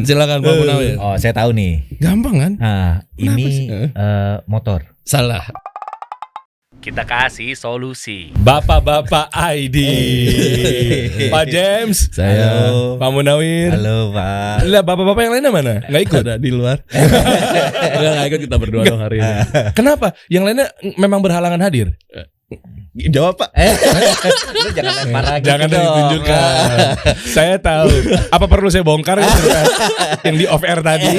Silakan Pak Munawir. Oh, saya tahu nih. Gampang kan? Nah, ini motor. Salah. Kita kasih solusi. Bapak-bapak ID. Pak James. Saya Pak Munawir. Halo, Pak. Lah bapak-bapak yang lainnya mana? Nggak ikut? ada di luar. Nggak ikut, kita berdua dong hari ini. Kenapa? Yang lainnya memang berhalangan hadir? Jawab Pak. Lu jangan lempar lagi. Jangan dong. ditunjukkan. Saya tahu. Apa perlu saya bongkar ya, yang di off air tadi?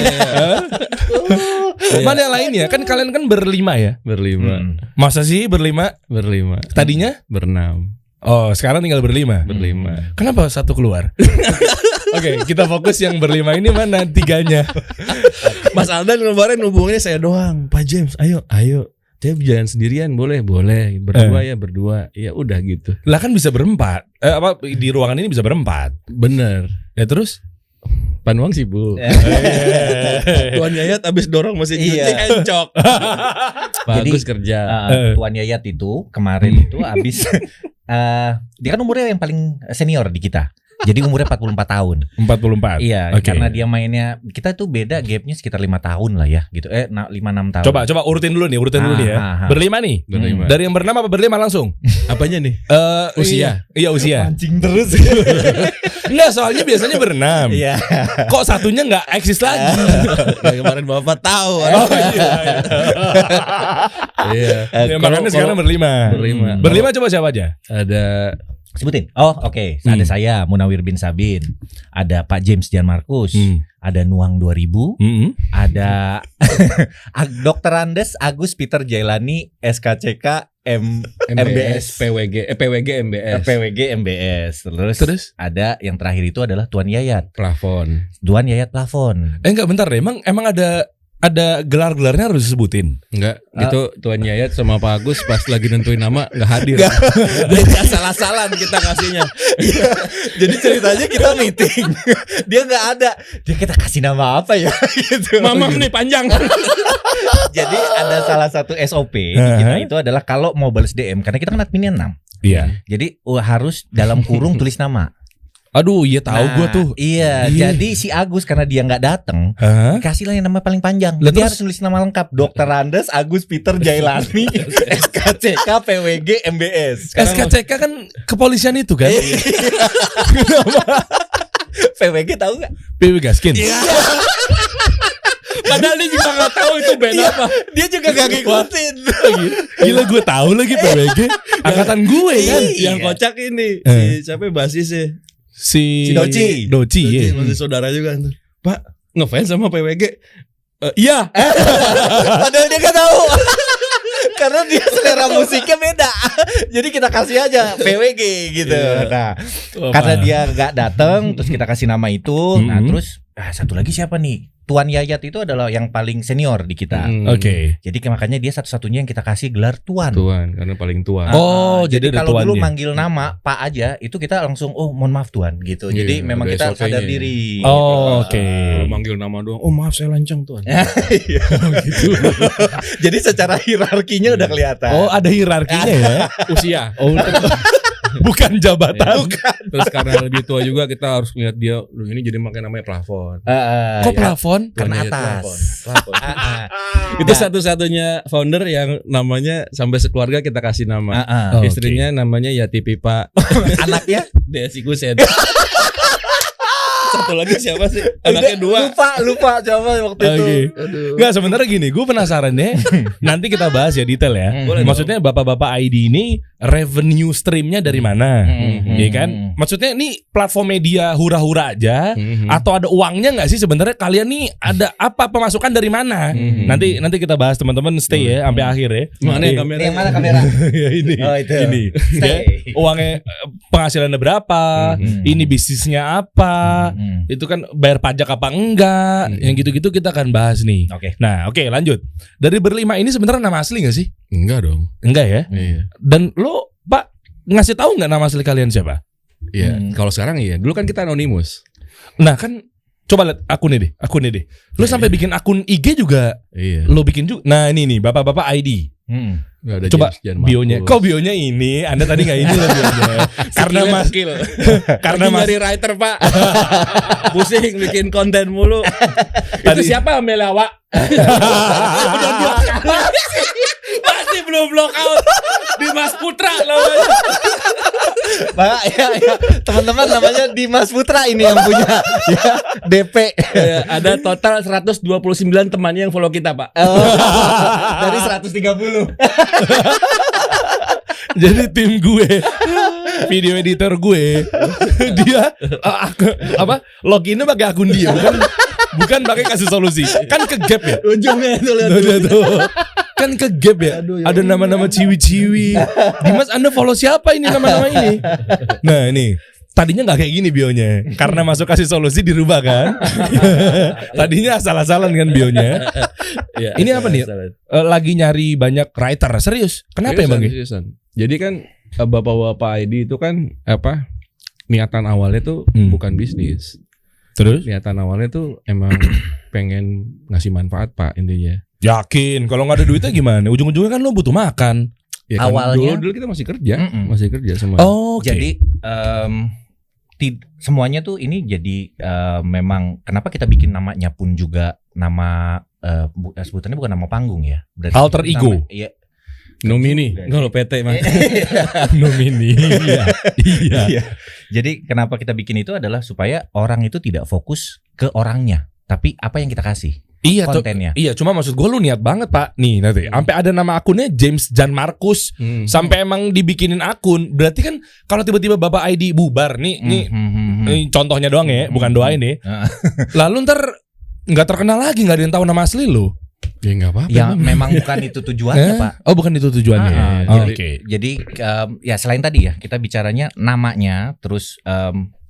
Mana yang lainnya? Kan kalian kan berlima ya? Berlima. Masa sih berlima? Berlima. Tadinya? Berenam. Oh, sekarang tinggal berlima. Berlima. Kenapa satu keluar? Oke, kita fokus yang berlima ini mana tiganya? Mas Aldan kemarin hubungannya saya doang. Pak James, ayo. Saya jalan sendirian boleh. Berdua ya berdua. Ya udah gitu. Lah kan bisa berempat. Di ruangan ini bisa berempat. Bener. Ya terus? Panuang sibuk. Tuan Yayat abis dorong mesin cuci encok. Bagus kerja. Tuan Yayat itu kemarin itu habis dia kan umurnya yang paling senior di kita. Jadi umurnya 44 tahun. 44. Iya, Okay. karena dia mainnya kita tuh beda gapnya sekitar 5 tahun lah ya, gitu. 5-6 tahun. Coba urutin dulu nih ya. Berlima nih. Berlima. Dari yang bernam apa berlima langsung? Apanya nih? Usia. Iya usia. Pancing terus. Enggak, soalnya biasanya berenam. Iya. Kok satunya nggak eksis lagi? Kayak kemarin Bapak tahu. Oh iya. Iya. Ya, makanya sekarang berlima. Berlima coba siapa aja? Ada Sebutin. Oh, oke. Ada saya Munawir bin Sabin. Ada Pak James Jan Markus. Ada Nuang 2000. Ada Dr. Andes Agus Peter Jailani SKCK MBS PWG MBS. PWG MBS. Terus ada yang terakhir itu adalah Tuan Yayat. Plafon. Tuan Yayat Plafon. Enggak bentar deh. Emang ada gelar-gelarnya harus disebutin. Enggak, itu Tuan Yayat sama Pak Agus pas lagi nentuin nama enggak hadir. Jadi salah-salahan kita kasihnya. Jadi ceritanya kita meeting. Dia enggak ada. Dia kita kasih nama apa ya gitu. Mamam nih panjang. Jadi ada salah satu SOP di kita itu adalah kalau mau balas DM karena kita kan adminnya 6. Iya. Jadi harus dalam kurung tulis nama. Aduh, iya tahu gua tuh. Iya, jadi si Agus karena dia nggak datang, kasihlah yang nama paling panjang. Dia harus tulis nama lengkap. Dr. Andes Agus Peter Jailani SKCK PWG MBS. SKCK kan kepolisian itu kan? PWG tahu nggak? PW Gaskin. Padahal dia juga enggak tahu itu band apa. Dia juga gak ngikutin. Gila, gue tahu lagi PWG. Angkatan gue kan. Yang kocak ini si siapa basisnya? Si Doci, ya. Masih saudara juga tuh. Pak, ngefans sama PWG. Iya. Padahal dia gak tahu. Karena dia selera musiknya beda. Jadi kita kasih aja PWG gitu. Nah, karena dia gak datang, terus kita kasih nama itu. Nah, terus satu lagi siapa nih? Tuan Yayat itu adalah yang paling senior di kita. Oke. Jadi makanya dia satu-satunya yang kita kasih gelar Tuan. Tuan, karena paling tua. Oh, jadi ada kalau dulu tuannya. manggil nama Pak aja, itu kita langsung mohon maaf Tuan gitu. Jadi memang kita sadar diri. Oh, oke. Kalau manggil nama doang, oh maaf saya lancang Tuan. Gitu. Jadi secara hierarkinya udah kelihatan. Oh, ada hierarkinya ya. Usia. Oh, bukan jabatan. Terus karena lebih tua juga kita harus lihat dia, lu ini jadi pakai namanya plafon. Kok plafon? Karena Tuan Yayat atas. Plafon. Itu satu-satunya founder yang namanya sampai sekeluarga kita kasih nama. Oh, Istrinya namanya Yati Pipa. Anaknya Desi Kusen. Satu lagi siapa sih? Anaknya 2. Lupa coba waktu itu. Nggak, sebenarnya gini, gue penasaran deh. Nanti kita bahas ya detail ya. Maksudnya bapak-bapak ID ini revenue streamnya dari mana? Iya kan? Maksudnya ini platform media hura-hura aja atau ada uangnya nggak sih sebenarnya? Kalian nih ada apa, pemasukan dari mana? Nanti kita bahas, teman-teman, stay ya sampai akhir ya. Mana yang kamera? Yang mana kamera? Ya, ini. Oh, itu. Ini. Ya, uangnya penghasilannya berapa? Ini bisnisnya apa? Itu kan bayar pajak apa enggak? Yang gitu-gitu kita akan bahas nih. Oke. Nah, oke, lanjut. Dari berlima ini sebenarnya nama asli nggak sih? Enggak dong. Enggak ya? Iya. Dan lo, Pak, ngasih tahu nggak nama asli kalian siapa? Iya. Kalau sekarang iya. Dulu kan kita anonimus. Nah kan, coba lihat akunnya deh. Lo sampai bikin akun IG juga. Iya. Lo bikin juga. Nah ini nih, bapak-bapak ID. Nggak ada Coba James Jan bionya. Markus. Kok bionya ini? Anda tadi nggak ini loh bionya. Karena Skill, Mas skill. karena Lagi Mas nyari writer pak. Pusing bikin konten mulu. Tadi- Itu siapa Melawa? Udah 2 kali. Masih belum block out. Dimas Putra namanya. Pak, ya, teman-teman namanya Dimas Putra ini yang punya ya, DP. Ya, ada total 129 temannya yang follow kita pak. Dari 130. jadi tim gue, video editor gue, dia loginnya pakai akun dia, bukan pakai kasih solusi. Kan ke gap ya. Ujungnya itu lihat. Tuh. Kan ke gap ya. Ada nama-nama ciwi-ciwi. Dimas, Anda follow siapa ini nama-nama ini? Nah ini tadinya nggak kayak gini bionya, karena masuk kasih solusi dirubah kan. Tadinya asal-asalan kan bionya. Ya, Ini apa nih? Lagi nyari banyak writer. Serius? Kenapa ya bang? Jadi kan bapak-bapak ID itu kan apa? Niatan awalnya tuh bukan bisnis. Terus? Niatan awalnya tuh emang pengen ngasih manfaat pak intinya. Yakin? Kalau nggak ada duitnya gimana? Ujung-ujungnya kan lo butuh makan. Ya kan Awalnya- dulu kita masih kerja, semua. Oh, Jadi semuanya tuh ini jadi memang kenapa kita bikin namanya pun juga nama sebutannya bukan nama panggung ya. Berarti Alter ego. Iya. Nomini, kalau PT mah. nomini. Iya. Jadi kenapa kita bikin itu adalah supaya orang itu tidak fokus ke orangnya, tapi apa yang kita kasih. Iya tuh. Kontennya. Iya, cuma maksud gue lu niat banget pak. Nih nanti sampai ada nama akunnya James Jan Markus. Sampai emang dibikinin akun. Berarti kan kalau tiba-tiba Bapak ID bubar nih, ini contohnya doang ya, bukan doain nih. Lalu ntar nggak terkenal lagi, nggak ada yang tahu nama asli lu. Ya nggak apa-apa. Ya memang bukan itu tujuannya Pak. Oh bukan itu tujuannya. Jadi, jadi ya selain tadi ya kita bicaranya namanya, terus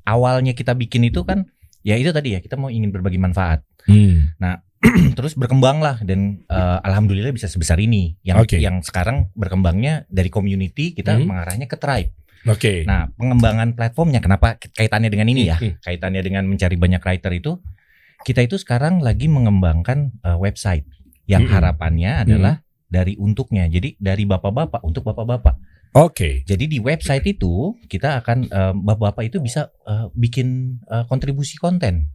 awalnya kita bikin itu kan ya itu tadi ya kita mau ingin berbagi manfaat. Nah terus berkembang lah dan alhamdulillah bisa sebesar ini. Yang sekarang berkembangnya dari community kita mengarahnya ke tribe. Oke. Nah pengembangan platformnya kenapa kaitannya dengan ini ya? Kaitannya dengan mencari banyak writer itu kita itu sekarang lagi mengembangkan website. Yang harapannya adalah dari untuknya. Jadi dari bapak-bapak untuk bapak-bapak. Oke. Jadi di website itu kita akan bapak-bapak itu bisa bikin kontribusi konten.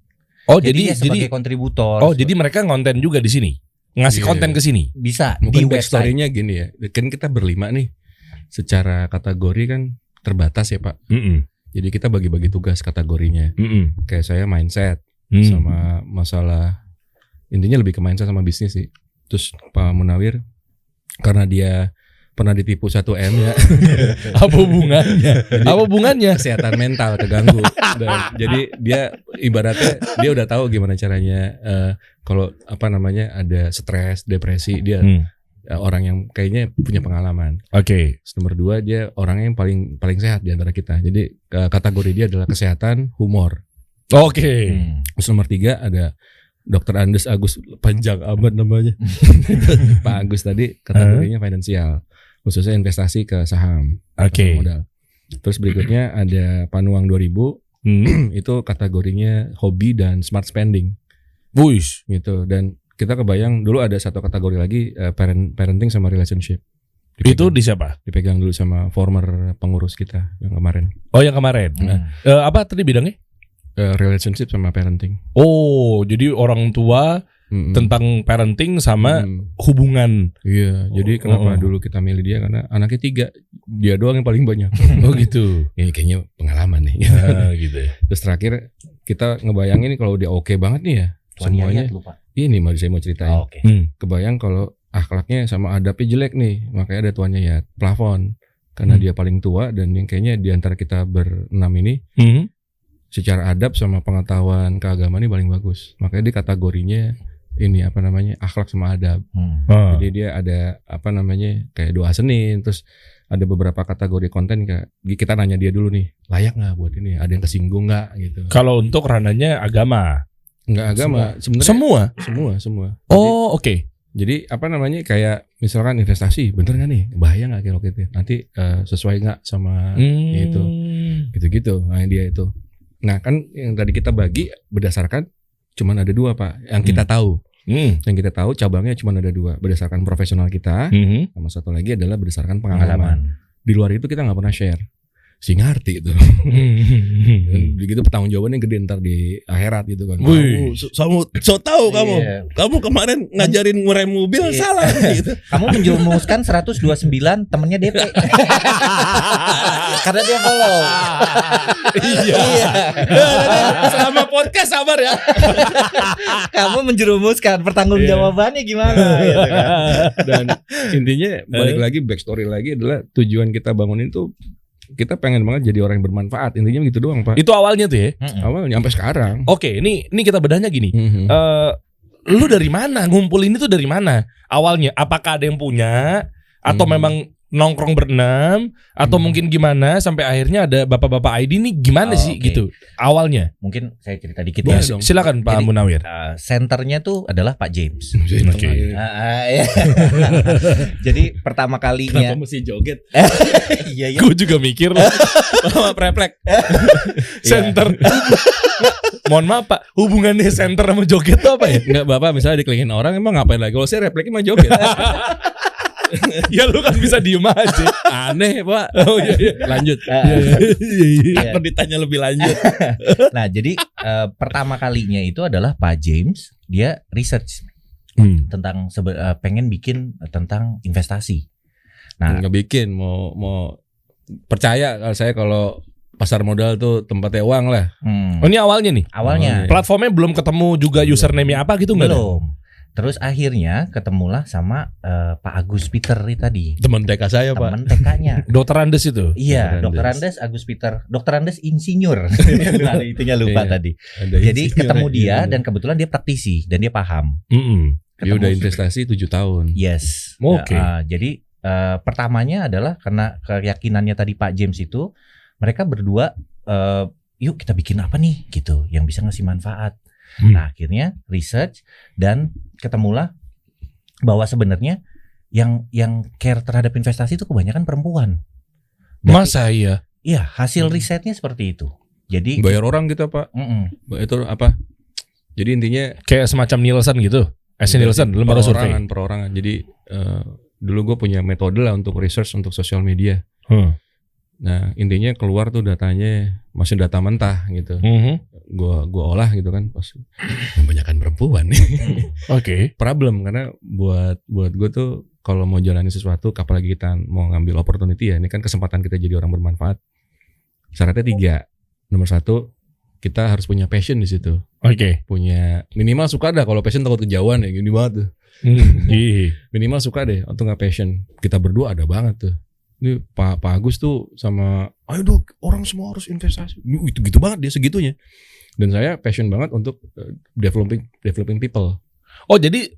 Oh jadi sebagai kontributor. Oh jadi mereka ngonten juga di sini, ngasih konten ke sini. Bisa Mungkin di website. backstory-nya gini ya. Kan kita berlima nih. Secara kategori kan terbatas ya Pak. Jadi kita bagi-bagi tugas kategorinya. Kayak saya mindset sama masalah, intinya lebih ke mindset sama bisnis sih. Terus Pak Munawir karena dia pernah ditipu 1M ya. Apa hubungannya? Apa hubungannya? Kesehatan mental keganggu. Jadi dia ibaratnya dia udah tahu gimana caranya kalau apa namanya ada stres, depresi, dia orang yang kayaknya punya pengalaman. Oke. Nomor 2 dia orangnya yang paling sehat di antara kita. Jadi kategori dia adalah kesehatan, humor. Oke. Terus nomor 3 ada Dr. Andes Agus, panjang amat namanya. Pak Agus tadi kategorinya finansial, khususnya investasi ke saham, Oke. modal. Terus berikutnya ada Panuang 2000, itu kategorinya hobi dan smart spending. Wush. Gitu. Dan kita kebayang dulu ada satu kategori lagi parenting sama relationship. Itu di siapa? Dipegang dulu sama former pengurus kita yang kemarin. Oh yang kemarin. Apa tadi bidangnya? Relationship sama parenting. Oh jadi orang tua tentang parenting sama hubungan. Iya. Jadi kenapa dulu kita milih dia karena anaknya 3, dia doang yang paling banyak. Oh gitu. Ini kayaknya pengalaman nih. Gitu ya. Terus terakhir kita ngebayangin kalau dia oke banget nih ya. Semuanya. Ini saya mau ceritain. Oke. Kebayang kalau akhlaknya sama adabnya jelek nih, makanya ada tuannya ya plafon. Karena dia paling tua dan yang kayaknya di antara kita berenam ini secara adab sama pengetahuan keagamaan ini paling bagus. Makanya di kategorinya ini apa namanya akhlak sama adab. Jadi dia ada apa namanya kayak doa Senin, terus ada beberapa kategori konten kayak kita nanya dia dulu nih, layak nggak buat ini? Ada yang kesinggung nggak gitu? Kalau untuk ranahnya agama. Nggak agama, sebenarnya semua. Oh oke. Jadi apa namanya kayak misalkan investasi, bener nggak nih? Bahaya nggak kalau gitu? Nanti sesuai nggak sama itu? Gitu-gitu. Nah dia itu. Nah kan yang tadi kita bagi berdasarkan cuman ada 2 Pak yang kita tahu. Yang kita tahu cabangnya cuma ada 2, berdasarkan profesional kita, sama satu lagi adalah berdasarkan pengalaman. Di luar itu kita nggak pernah share. Si ngerti itu. Begitu pertanggungjawabannya gede ntar di akhirat gitu kan. So tahu kamu. Kamu kemarin ngajarin ngerem mobil salah gitu. Kamu menjerumuskan 129 temennya DP. Karena dia follow. Iya. Selama podcast sabar ya. Kamu menjerumuskan pertanggungjawabannya gimana gitu kan. Dan intinya balik lagi backstory lagi adalah tujuan kita bangun itu kita pengen banget jadi orang yang bermanfaat. Intinya gitu doang, Pak. Itu awalnya tuh ya. Awalnya sampai sekarang. Oke, ini kita bedahnya gini. Lu dari mana? Ngumpulin itu dari mana? Awalnya apakah ada yang punya atau memang nongkrong berenam atau mungkin gimana sampai akhirnya ada bapak-bapak ID ini gimana sih gitu awalnya? Mungkin saya cerita dikit ya. ya. Silakan Pak Munawir. Senternya tuh adalah Pak James. Oke. Jadi pertama kalinya. Kenapa mesti joget? Iya. Gue juga mikir Refleks. Center. Mohon maaf Pak, hubungannya center sama joget itu apa ya? Enggak, Bapak misalnya dikelilingin orang emang ngapain lagi? Kalau saya refleksnya mah joget. Ya lu kan bisa diem aja. Aneh, Pak. Oh iya. Lanjut. Atau ditanya lebih lanjut. Nah, jadi pertama kalinya itu adalah Pak James, dia research tentang pengen bikin tentang investasi. Nah, nggak bikin mau percaya kalau saya kalau pasar modal tuh tempatnya uang lah. Oh, ini awalnya nih. Awalnya. Platformnya belum ketemu juga username-nya apa gitu nggak? Belum. Terus akhirnya ketemulah sama Pak Agus Peter tadi. Teman TK saya, Pak. Teman TK-nya. Dokter Andes itu. Iya, Dokter Andes, Agus Peter. Dokter Andes insinyur. Itunya lupa tadi. Jadi ketemu dia dan kebetulan dia praktisi dan dia paham. Dia udah investasi 7 tahun. Yes. Oke. Jadi pertamanya adalah karena keyakinannya tadi Pak James itu, mereka berdua yuk kita bikin apa nih gitu yang bisa ngasih manfaat. Nah, akhirnya research dan ketemulah bahwa sebenarnya yang care terhadap investasi itu kebanyakan perempuan. Masa iya? Iya, hasil risetnya seperti itu. Jadi bayar orang gitu, Pak. Itu apa? Jadi intinya kayak semacam Nielsen gitu. Nielsen lembaga survei. Perorangan. Jadi dulu gue punya metode lah untuk research untuk sosial media. Nah, intinya keluar tuh datanya masih data mentah gitu. Gua olah gitu kan, pas kebanyakan perempuan nih. Oke. Problem karena buat gue tuh kalau mau jalani sesuatu, apalagi kita mau ngambil opportunity ya, ini kan kesempatan kita jadi orang bermanfaat. Syaratnya 3. Nomor 1, kita harus punya passion di situ. Oke. Punya minimal suka dah, kalau passion takut kejauhan ya gini banget tuh. Minimal suka deh untuk nggak passion. Kita berdua ada banget tuh. Ini Pak Agus tuh sama, ayo dong orang semua harus investasi. Itu gitu banget dia segitunya. Dan saya passion banget untuk developing people. Oh jadi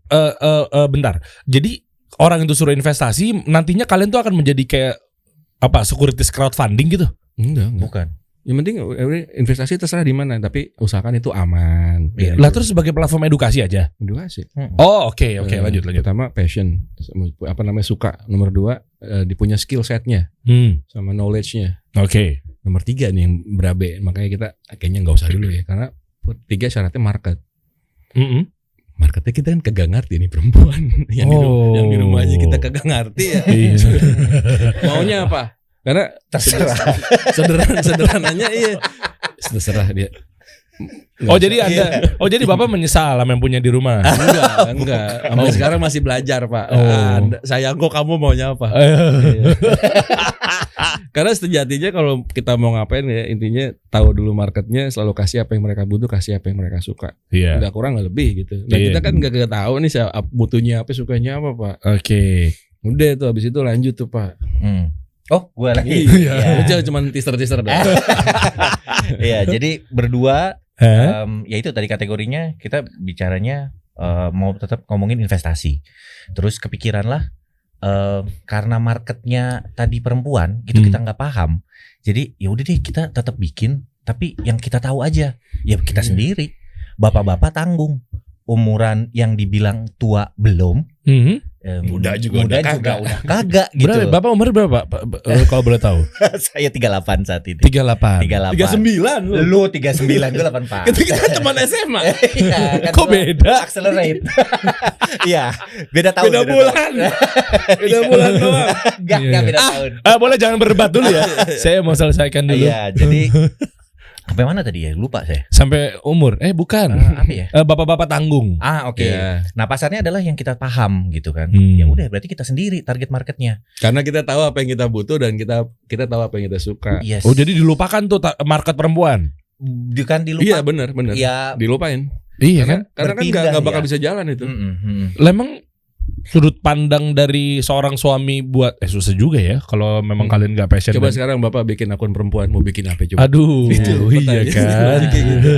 bentar. Jadi orang itu suruh investasi, nantinya kalian tuh akan menjadi kayak apa? Securities crowdfunding gitu? Enggak. bukan. Yang penting investasi terserah di mana, tapi usahakan itu aman. Ya. Lah terus sebagai platform edukasi aja. Edukasi. Oh oke, lanjut. Pertama passion, suka. Nomor 2 dipunya skill setnya, sama knowledge-nya. Oke. Nomor 3 nih yang berabe, makanya kita kayaknya nggak usah dulu ya, karena 3 syaratnya market. Marketnya kita kan kagak ngerti nih perempuan yang di rumah aja kita kagak ngerti ya. Maunya apa? Karena terserah. Sederhananya iya. Terserah dia. Jadi Bapak menyesal sama yang punya di rumah? Enggak. Sampai sekarang masih belajar, Pak. Sayang kok kamu maunya apa? Karena sejatinya kalau kita mau ngapain ya, intinya tahu dulu marketnya, selalu kasih apa yang mereka butuh, kasih apa yang mereka suka. Enggak kurang enggak lebih gitu. Nah, kita kan enggak tahu nih butuhnya apa, sukanya apa, Pak. Oke. Udah tuh habis itu lanjut tuh, Pak. Oh, gue lagi. Iya. Cuma teaser dong. Iya, jadi berdua ya itu tadi kategorinya kita bicaranya mau tetap ngomongin investasi. Terus kepikiran lah karena marketnya tadi perempuan gitu kita nggak paham. Jadi ya udah deh kita tetap bikin, tapi yang kita tahu aja ya kita sendiri. Bapak-bapak tanggung. Umuran yang dibilang tua belum. Muda juga udah kagak. udah kagak gitu. Berapa? Bapak umur berapa? Kalau boleh tahu. Saya 38 saat ini. 38. 39 Lu 39, gue 84. Kita cuma SMA. Iya, kan Kok gua beda? Accelerate. Iya, beda tahun. Beda bulan. Beda bulan doang. Enggak beda tahun. Boleh jangan berdebat dulu ya. Saya mau selesaikan dulu. Iya, jadi sampai mana tadi ya? Lupa saya. Sampai umur. Bukan. Apa ya? Bapak-bapak tanggung. Oke. Iya. Nah, pasarnya adalah yang kita paham gitu kan. Hmm. Ya udah, berarti kita sendiri target marketnya. Karena kita tahu apa yang kita butuh dan kita tahu apa yang kita suka. Yes. Oh, jadi dilupakan tuh market perempuan. Bukan dilupa. Iya benar. Iya. Dilupain. Iya kan? Karena kan Berpindah, nggak bakal ya. bisa jalan itu. Lemang sudut pandang dari seorang suami buat susah juga ya kalau memang kalian nggak passion. Coba sekarang Bapak bikin akun perempuan, mau bikin apa coba? Aduh, Itu iya kan. Kayak gitu.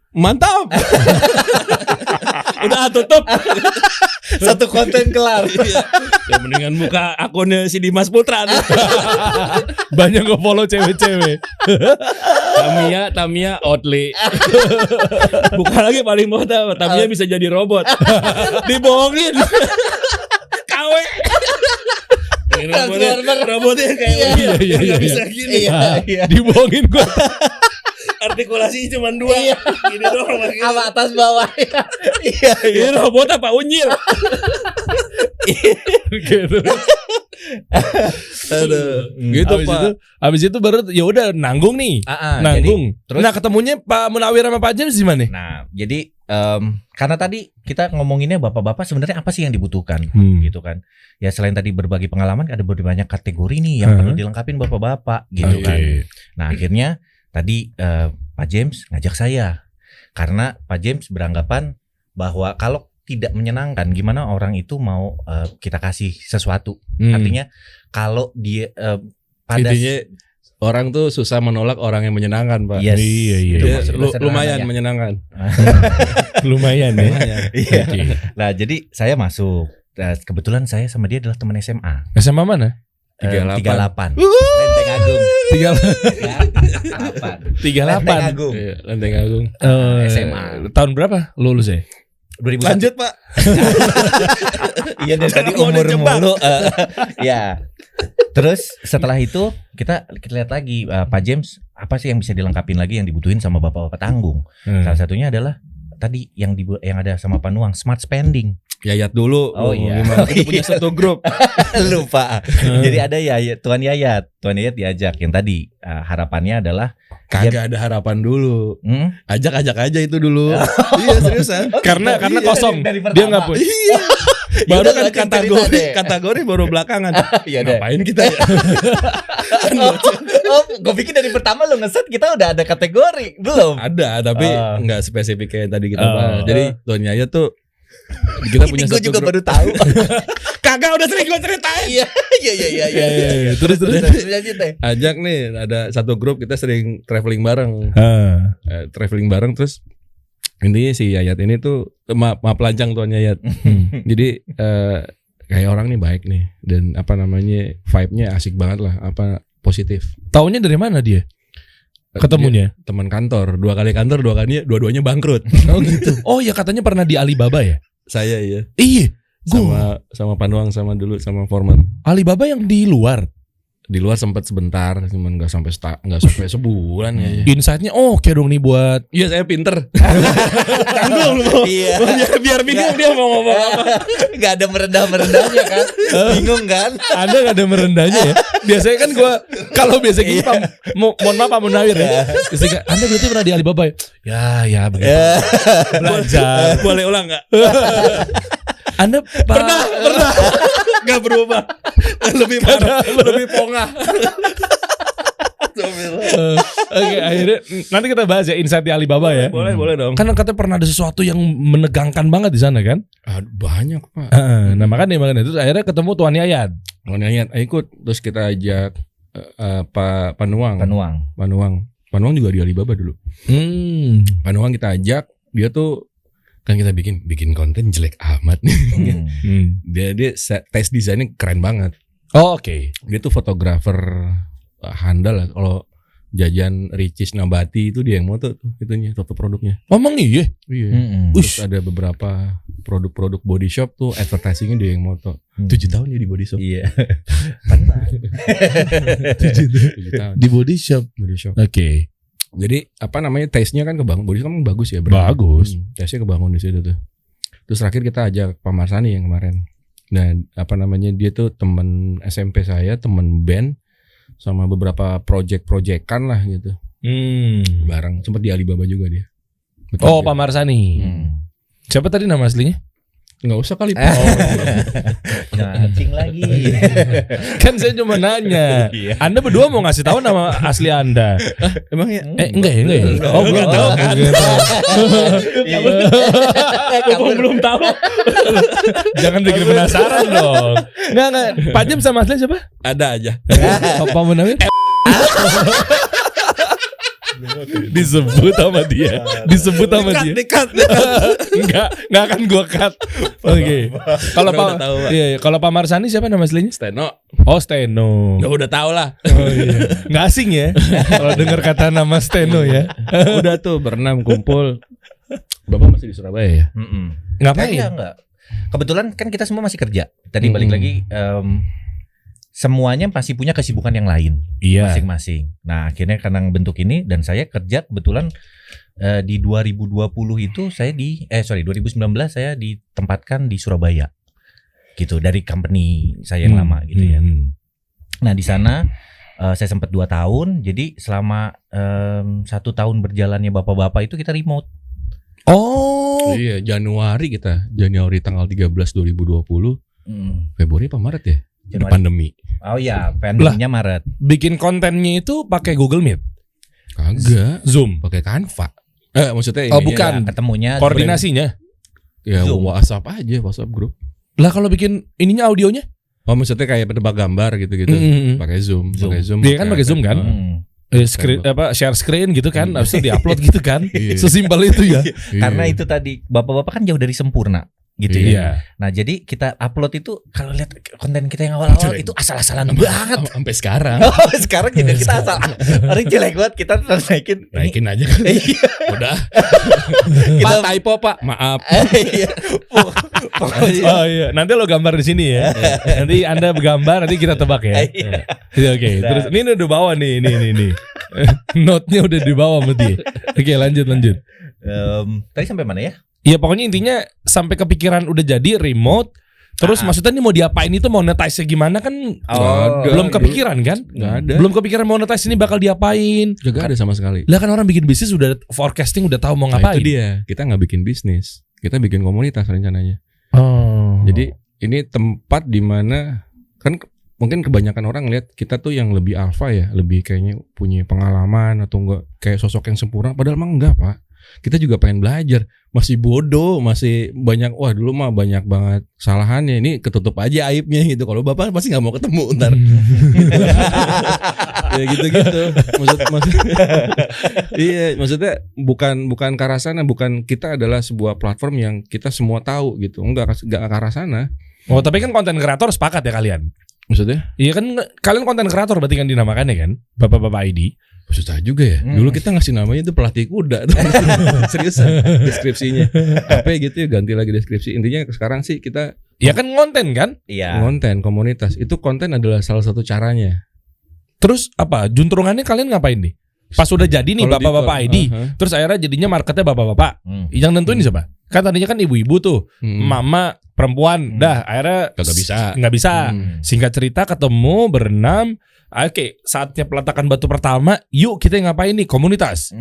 Mantap. Udah tutup. Satu konten kelar. Ya mendingan buka akunnya si Dimas Putra nih. Banyak nge-follow cewek-cewek. Tamia Outlet. Buka lagi paling bawah, Tamia bisa jadi robot. Dibohongin. KW. Robotnya kayak Iya. bisa gini. Iya. Dibohongin gua. Artikulasi cuma 2. Gini doang. Apa atas bawah. Iya. Ini robot apa unyil? Gitu. Aduh. Gitu Pak. Abis itu baru ya udah nanggung nih. Nanggung. Jadi, terus, nah, ketemunya Pak Munawir sama Pak James di mana? Nah, jadi karena tadi kita ngomonginnya bapak-bapak sebenarnya apa sih yang dibutuhkan gitu kan. Ya selain tadi berbagi pengalaman ada banyak kategori nih yang perlu dilengkapin bapak-bapak gitu kan. Nah, akhirnya tadi Pak James ngajak saya. Karena Pak James beranggapan bahwa kalau tidak menyenangkan gimana orang itu mau kita kasih sesuatu. Artinya kalau dia pada intinya orang tuh susah menolak orang yang menyenangkan, Pak. Yes. Iya. Lumayan menyenangkan. Lumayan ya. Iya. Nah, jadi saya masuk. Kebetulan saya sama dia adalah teman SMA. SMA mana? 38. Lenteng Agung. 38. Lenteng Agung. Iya, Lenteng Agung. SMA. Tahun berapa lulus ya? 2001. Lanjut, Pak. Iya, dari tadi Mau umur dijebak. mulu. Ya. Terus setelah itu kita lihat lagi Pak James apa sih yang bisa dilengkapin lagi yang dibutuhin sama bapak-bapak tanggung. Salah satunya adalah tadi yang ada sama Panuang, smart spending. Yayat dulu. Oh iya. Kita punya satu grup. Lupa. Jadi ada Tuan Yayat diajak yang tadi harapannya adalah Kagak ada harapan dulu. Ajak aja itu dulu. Iya seriusan. Karena kosong. dari Dia nggak punya. Iya. Baru Yaudah, kan lanjut cerita deh. kategori baru belakangan. Iya deh. Ngapain kita ya? Gue pikir dari pertama lu ngeset kita udah ada kategori belum? Ada tapi nggak spesifik kayak tadi kita bahas. Jadi Tuan Yaya tuh kita punya Gue satu juga grup. baru tahu. Kagak udah sering gue ceritain. Iya. Terus. Lanjut deh. Ajak nih ada satu grup kita sering traveling bareng. Traveling bareng terus intinya si Yayat ini tuh maaf lancang Tuan Yayat. Jadi kayak orang nih baik nih dan apa namanya vibe-nya asik banget lah, apa positif. Taunya dari mana dia? Ketemunya Dia teman kantor, 2 kali kantor, dua-duanya bangkrut. Oh gitu. Oh ya katanya pernah di Alibaba ya? Saya iya. Iya. Gua Sama Panuang sama dulu sama Forman. Alibaba yang di luar. Di luar sempat sebentar, cuman nggak sampai sebulan ya. Insight-nya oke dong nih buat. Iya saya pinter. Tanggung lu. Iya. Biar bingung dia mau ngomong apa. Gak ada merendah-merendahnya kan? Bingung kan? Anda gak ada merendahnya ya. Biasanya kan gue kalau biasa gini mohon maaf Pak Munawir ya. Biasanya, Anda berarti pernah di Alibaba ya? Ya begitu. Belajar. Boleh ulang nggak? Anda Pernah. Gak berubah. Lebih parah, lebih pongah. Oke, akhirnya nanti kita bahas ya insight di Alibaba ya. Boleh dong. Kan katanya pernah ada sesuatu yang menegangkan banget di sana kan? Banyak Pak. Nah makanya terus akhirnya ketemu Tuan Yayat. Tuan Yayat ikut, terus kita ajak Pak Panuang juga di Alibaba dulu. Panuang kita ajak, dia tuh kan kita bikin konten jelek amat nih. Dia tes desainnya keren banget. Oh, oke. Dia tuh fotografer handal lah. Kalau jajan Ricis Nabati itu dia yang moto tuh itunya, foto produknya. Emang iya? Iya. Terus ada beberapa produk-produk body shop tuh advertisingnya dia yang moto. 7 tahun ya di body shop. Iya. 7 tahun. Di body shop. Body shop. Oke. Jadi apa namanya taste-nya kan kebangun. Body shop kan bagus ya. Brand. Bagus. Taste-nya kebangun di situ tuh. Terus terakhir kita ajak Pak Marsani yang kemarin. Nah apa namanya dia tuh teman SMP saya, teman band, sama beberapa project-projectan lah gitu. Bareng. Sempat di Alibaba juga dia. Betul, Oh Pak Marsani. Siapa tadi nama aslinya? Nggak usah kali. Cacing lagi. Kan saya cuma nanya. Anda berdua mau ngasih tahu nama asli Anda? Emang ya? Enggak ya? Oh belum tahu. Belum tahu. Jangan bikin penasaran dong. Enggak. Pak Jem sama asli siapa? Ada aja. Pak Munawir? Disebut sama dia. Enggak akan gua cut. Oke. Kalau Pak kalau Pak Marsani siapa nama aslinya? Steno. Oh Steno. Udah tahu lah. Oh iya. Nggak asing ya kalau dengar kata nama Steno ya. Udah tuh berenam kumpul. Bapak masih di Surabaya ya? Ngapain? Enggak. Kebetulan kan kita semua masih kerja. Tadi balik lagi semuanya pasti punya kesibukan yang lain masing-masing. Nah, akhirnya karena bentuk ini dan saya kerja kebetulan di 2020 itu saya 2019 saya ditempatkan di Surabaya. Gitu, dari company saya yang lama gitu ya. Nah, di sana saya sempat 2 tahun. Jadi selama 1 tahun berjalannya bapak-bapak itu kita remote. Oh. Iya, Januari tanggal 13 2020. Februari apa Maret ya? Januari. Pandemi. Oh iya, pandeminya Maret. Bikin kontennya itu pakai Google Meet. Kagak. Zoom. Pakai Canva. Maksudnya Oh bukan. Ketemunya Koordinasinya. Ya Zoom. WhatsApp aja, WhatsApp grup. Lah kalau bikin ininya audionya? Oh maksudnya kayak penebak gambar gitu-gitu. Pakai Zoom. Dia kan pakai Zoom kan? Screen, share screen gitu kan, harus diupload gitu kan. Sesimpel itu ya. Karena itu tadi bapak-bapak kan jauh dari sempurna gitu ya. Nah, jadi kita upload itu kalau lihat konten kita yang awal-awal itu asal-asalan banget. Sampai sekarang. Sekarang juga kita asal. Orang jelek banget kita terus naikin aja kan. Udah. Kita Pak typo Pak, maaf. Oh iya, nanti lo gambar di sini ya. Nanti Anda bergambar, nanti kita tebak ya. Oke. Terus ini udah bawa nih. Note-nya udah dibawa sama dia. Oke, lanjut. Tadi sampai mana ya? Iya pokoknya intinya sampai kepikiran udah jadi remote. Terus maksudnya nih mau diapain itu monetize gimana kan belum kepikiran kan? Nggak ada. Belum kepikiran monetize ini bakal diapain. Juga ada sama sekali. Lah kan orang bikin bisnis udah forecasting udah tahu mau ngapain. Nah, itu dia. Kita nggak bikin bisnis, kita bikin komunitas rencananya. Oh. Jadi ini tempat di mana kan mungkin kebanyakan orang lihat kita tuh yang lebih alpha ya, lebih kayaknya punya pengalaman atau enggak kayak sosok yang sempurna. Padahal mah enggak Pak. Kita juga pengen belajar, masih bodoh, masih banyak dulu mah banyak banget kesalahannya. Ini ketutup aja aibnya gitu. Kalau bapak pasti nggak mau ketemu ntar. Ya gitu. Maksudnya bukan ke arah sana, bukan kita adalah sebuah platform yang kita semua tahu gitu. Enggak ke arah sana. Oh tapi kan konten kreator sepakat ya kalian. Maksudnya? Iya kan kalian konten kreator berarti kan dinamakannya kan, bapak-bapak ID. Susah juga ya. Dulu kita ngasih namanya itu pelatih kuda tuh. Seriusan deskripsinya. Apa gitu ya, ganti lagi deskripsi. Intinya sekarang sih kita ya kan konten kan? Iya. Konten komunitas. Itu konten adalah salah satu caranya. Terus apa? Juntrungannya kalian ngapain nih? Pas udah jadi nih bapak-bapak ID. Terus akhirnya jadinya marketnya bapak-bapak. Yang nentuin siapa? Kan tadinya kan ibu-ibu tuh. Mama perempuan. Dah akhirnya nggak bisa. Singkat cerita ketemu berenam. Oke, saatnya peletakan batu pertama. Yuk kita ngapain nih? Komunitas.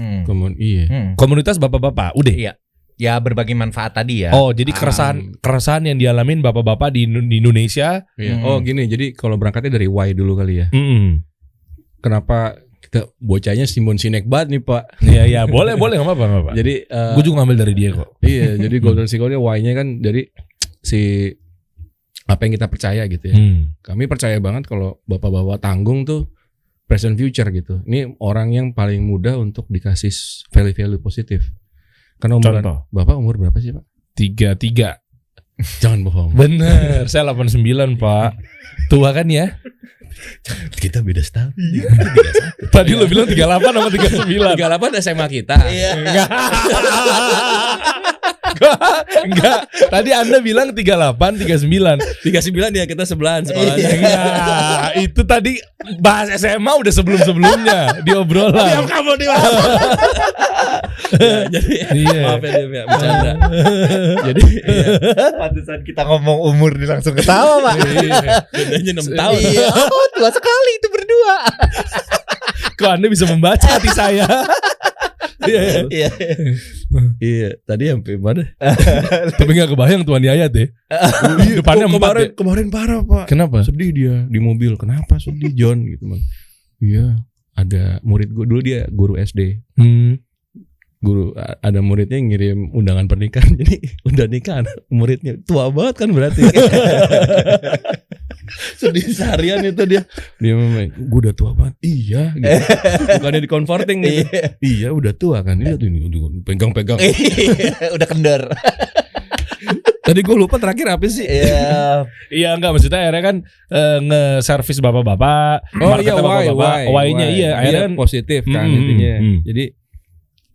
Komunitas bapak-bapak. Udah. Iya. Ya berbagi manfaat tadi ya. Oh, jadi keresahan yang dialamin bapak-bapak di Indonesia. Oh, gini. Jadi kalau berangkatnya dari why dulu kali ya. Kenapa kita bocahnya Simon Sinek banget nih Pak? Iya, boleh nggak apa-apa. Jadi gue juga ngambil dari dia kok. Iya, jadi Golden Circle-nya why-nya kan dari si apa yang kita percaya gitu ya. Kami percaya banget kalau bapak-bapak tanggung tuh present future gitu. Ini orang yang paling mudah untuk dikasih value positif. Karena Bapak umur berapa sih Pak? 33. Jangan bohong. Bener, saya 89 Pak. Tua kan ya? Kita beda setahun. Tadi lo bilang 38 sama 39. 38 SMA kita. Iya. Enggak. Tadi Anda bilang 38, 39. 39 ya kita sebelahan sekolahnya. Enggak, itu tadi bahas SMA udah sebelum-sebelumnya di obrolan. Diam kamu nih. Jadi maaf ya Dim ya, bercanda. Jadi Pantesan kita ngomong umur dia langsung ketawa, Pak. bedanya 6 tahun. Iya, tua sekali itu berdua. Kok Anda bisa membaca hati saya? Iya. Iya. Iya, tadi sampai mana? Tapi gak kebayang Tuan Yayat deh. Depannya 4 kemarin parah, Pak. Kenapa? Sedih dia di mobil. Kenapa sedih John gitu, Bang? Iya, ada murid gue dulu, dia guru SD. Guru ada muridnya yang ngirim undangan pernikahan, jadi udah nikah muridnya tua banget kan berarti. Sedih seharian itu dia memang gue udah tua banget. Iya gitu. Bukannya di comforting gitu. Iya udah tua kan. Iya tuh ini pegang-pegang. Udah kendor. Tadi gue lupa terakhir apa sih? Iya enggak, maksudnya akhirnya kan nge-service bapak-bapak. Oh iya, bapak-bapak. Why-nya iya akhirnya kan positif kan intinya. Jadi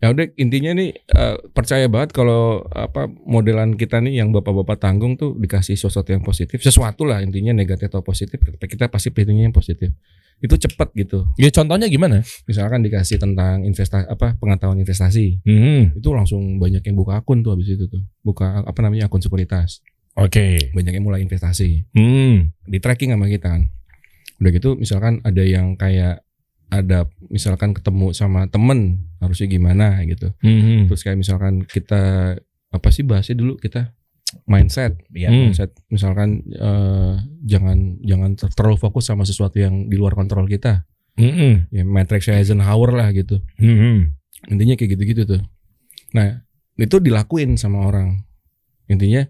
ya udah intinya nih percaya banget kalau apa modelan kita nih yang bapak-bapak tanggung tuh dikasih sesuatu yang positif, sesuatu lah intinya negatif atau positif, kita pasti pilihnya yang positif. Itu cepat gitu. Ya contohnya gimana? Misalkan dikasih tentang investasi pengetahuan investasi. Itu langsung banyak yang buka akun tuh habis itu tuh. Buka akun sekuritas. Oke. Banyak yang mulai investasi. Di tracking sama kita kan. Udah gitu misalkan ada yang kayak ada misalkan ketemu sama temen harusnya gimana gitu. Terus kayak misalkan kita apa sih bahasnya dulu kita mindset, mindset misalkan jangan terlalu fokus sama sesuatu yang di luar kontrol kita. Ya Matrix Eisenhower lah gitu. Intinya kayak gitu-gitu tuh. Nah itu dilakuin sama orang. Intinya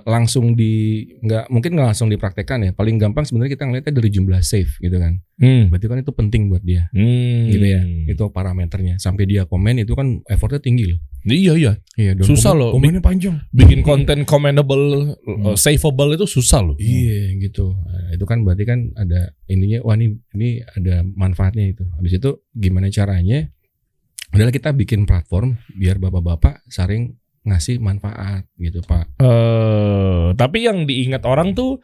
langsung nggak langsung dipraktekkan ya. Paling gampang sebenarnya kita ngeliatnya dari jumlah save gitu kan. Berarti kan itu penting buat dia. Gitu ya. Itu parameternya. Sampai dia komen itu kan effortnya tinggi loh. Iya. Susah loh. Komennya panjang. Bikin konten commendable, saveable itu susah loh. Iya gitu. Nah, itu kan berarti kan ada intinya wah ini ada manfaatnya itu. Habis itu gimana caranya? Adalah kita bikin platform biar bapak-bapak saring ngasih manfaat gitu Pak. Tapi yang diingat orang tuh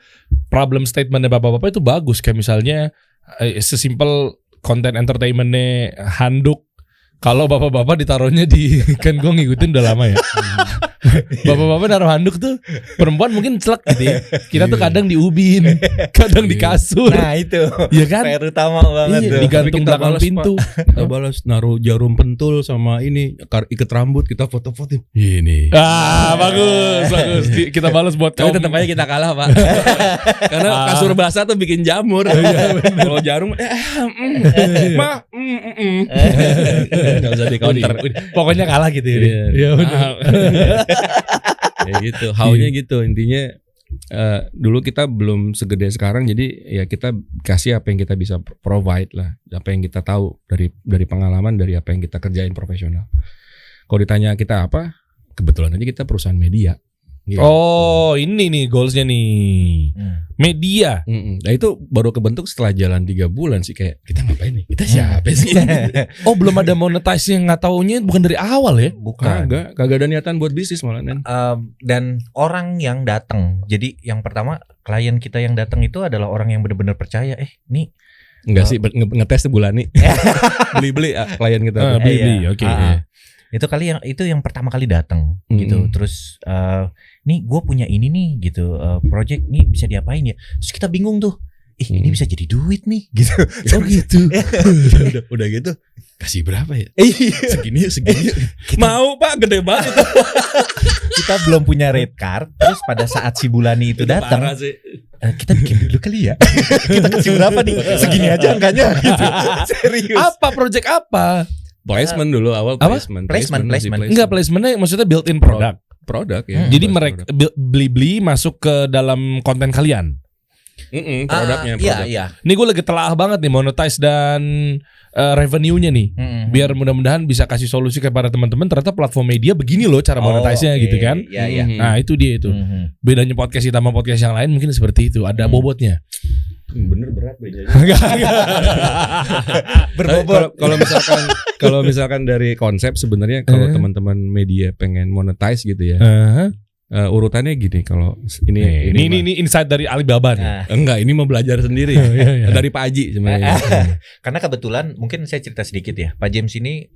problem statementnya bapak-bapak itu bagus. Kayak misalnya sesimpel konten entertainmentnya handuk. Kalau bapak-bapak ditaruhnya di kan gue ngikutin udah lama ya. Bapak-bapak naruh handuk tuh perempuan mungkin celek gitu ya. Kita tuh kadang di ubin, kadang di kasur. Nah itu ya kan? PR utama banget tuh. Digantung belakang pintu. Kita balas naruh jarum pentul sama ini ikat rambut, kita foto-foto. Ini. Bagus. Kita balas buat tapi tetap aja kita kalah Pak. Karena kasur basah tuh bikin jamur. Kalau jarum nggak usah di counter. Pokoknya kalah gitu ya. Iya benar. Ya gitu, how-nya gitu intinya. Dulu kita belum segede sekarang, jadi ya kita kasih apa yang kita bisa provide lah, apa yang kita tahu dari pengalaman, dari apa yang kita kerjain profesional. Kalau ditanya kita apa, kebetulan aja kita perusahaan media. Gitu. Oh ini nih goalsnya nih media. Nah itu baru kebentuk setelah jalan 3 bulan sih, kayak kita ngapain nih, kita siapa sih? Oh belum ada monetize yang nggak taunya bukan dari awal ya? Bukan. Kagak ada niatan buat bisnis malah nen. Dan orang yang datang, jadi yang pertama klien kita yang datang itu adalah orang yang benar-benar percaya. Nih enggak sih ngetes sebulan nih. Beli klien kita. Beli oke. Itu yang pertama kali datang gitu. Terus nih gue punya ini nih gitu, project nih bisa diapain ya? Terus kita bingung tuh, ini bisa jadi duit nih gitu. Oh gitu. udah gitu kasih berapa ya? Segini. Mau Pak, gede banget. Kita belum punya rate card. Terus pada saat si Bulani itu datang, kita bikin dulu kali ya. Kita kasih berapa nih? Segini aja angkanya gitu. Serius. Apa project apa? Placement dulu awal. Placement. Enggak, placementnya maksudnya built-in produk ya. Jadi mereka beli masuk ke dalam konten kalian. Produknya. Iya. Ini gue lagi telah banget nih monetize dan revenue-nya nih. Biar mudah-mudahan bisa kasih solusi kepada teman-teman. Ternyata platform media begini loh cara monetize-nya gitu kan. Iya. Nah itu dia itu. Bedanya podcast kita sama podcast yang lain mungkin seperti itu. Ada bobotnya. Bener berat bejanya. Berbobot. Kalau misalkan dari konsep sebenarnya kalau teman-teman media pengen monetize gitu ya. Urutannya gini, kalau ini insight dari Alibaba nih. Enggak, ini mau belajar sendiri dari Pak Haji sebenarnya. Karena kebetulan mungkin saya cerita sedikit ya. Pak James ini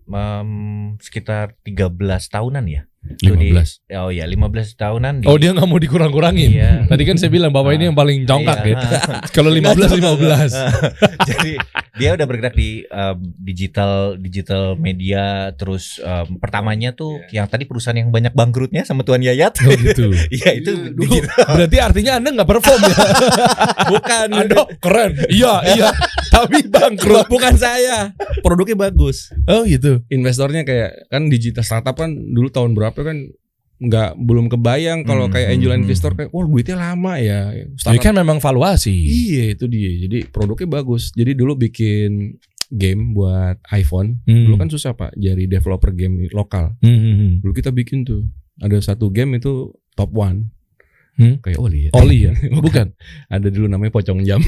sekitar 13 tahunan ya. 15. 15 tahunan. Oh, dia nggak mau dikurang-kurangin. Iya. Tadi kan saya bilang Bapak ini yang paling congkak ya. Kalau 15. Jadi dia udah bergerak di digital media. Terus pertamanya tuh yang tadi perusahaan yang banyak bangkrutnya sama Tuan Yayat. Oh gitu. Iya itu Berarti artinya Anda nggak perform ya? Bukan. Anda keren. Iya. Tapi bangkrut. Bukan saya. Produknya bagus. Oh gitu. Investornya kayak kan digital startup kan dulu tahun berapa kan belum kebayang kalau kayak angel investor kayak wah duitnya lama ya. Ini kan memang valuasi. Iya itu dia. Jadi produknya bagus. Jadi dulu bikin game buat iPhone. Dulu kan susah Pak jadi developer game lokal. Dulu kita bikin tuh ada satu game itu top 1. Kayak Oli ya? Bukan. Ada dulu namanya Pocong Jam.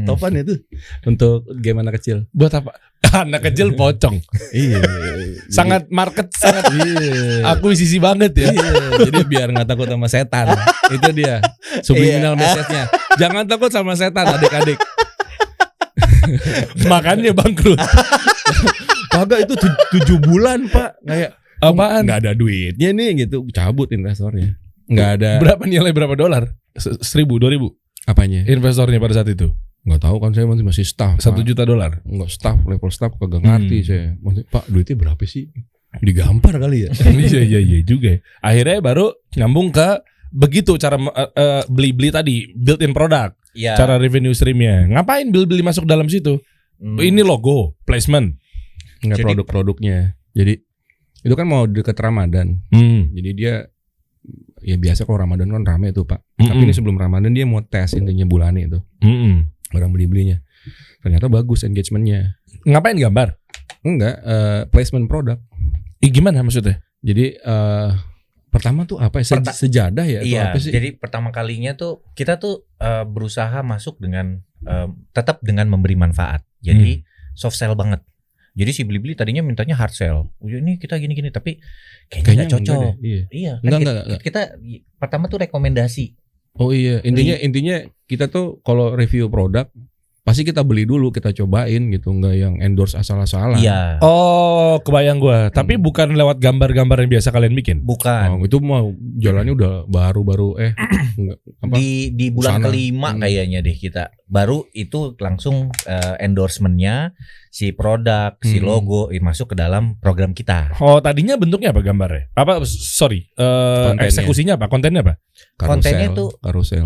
Topan itu untuk game anak kecil. Buat apa? Anak kecil pocong. Iya. Sangat market, sangat akuisisi banget ya. Iya, jadi biar nggak takut sama setan. Itu dia subliminal message-nya. Jangan takut sama setan adik-adik. Makanya bangkrut. Kagak itu 7 bulan Pak. Kayak apaan? Nggak ada duitnya nih gitu. Cabut investornya. Nggak ada. Nilai berapa dolar? 1.000, 2.000? Apanya? Investornya pada saat itu? Nggak tahu kan saya masih staff. 1 juta dolar? Enggak staff, level staff kagak ngerti saya. Maksudnya, Pak duitnya berapa sih? Digampar kali ya? Iya juga. Akhirnya baru nyambung ke begitu cara beli tadi, built-in product. Ya. Cara revenue streamnya. Ngapain beli masuk dalam situ? Ini logo, placement. Enggak produk-produknya. Jadi itu kan mau deket Ramadan. Jadi dia ya biasa kalau Ramadan kan rame tuh Pak. Tapi ini sebelum Ramadan dia mau tes intinya bulani itu. Orang beli-belinya. Ternyata bagus engagementnya. Ngapain gambar? Enggak, placement produk. Gimana maksudnya? Jadi pertama tuh apa ya? Sejadah ya? Iya, apa sih? jadi pertama kalinya tuh kita tuh berusaha masuk dengan tetap dengan memberi manfaat. Jadi soft sell banget. Jadi si beli-beli tadinya mintanya hard sell. Ini kita gini-gini tapi kayaknya nggak cocok. Iya. Enggak. Kita pertama tuh rekomendasi. Oh iya, intinya kita tuh kalau review produk pasti kita beli dulu, kita cobain gitu, enggak yang endorse asal-asalan. Iya. Oh, kebayang gua. Tapi bukan lewat gambar-gambar yang biasa kalian bikin. Bukan. Itu mau jalannya udah baru-baru di bulan kelima kayaknya deh kita. Baru itu langsung endorsementnya si produk, si logo masuk ke dalam program kita. Oh, tadinya bentuknya apa gambarnya? Eksekusinya apa? Kontennya apa? Kontennya tuh karusel.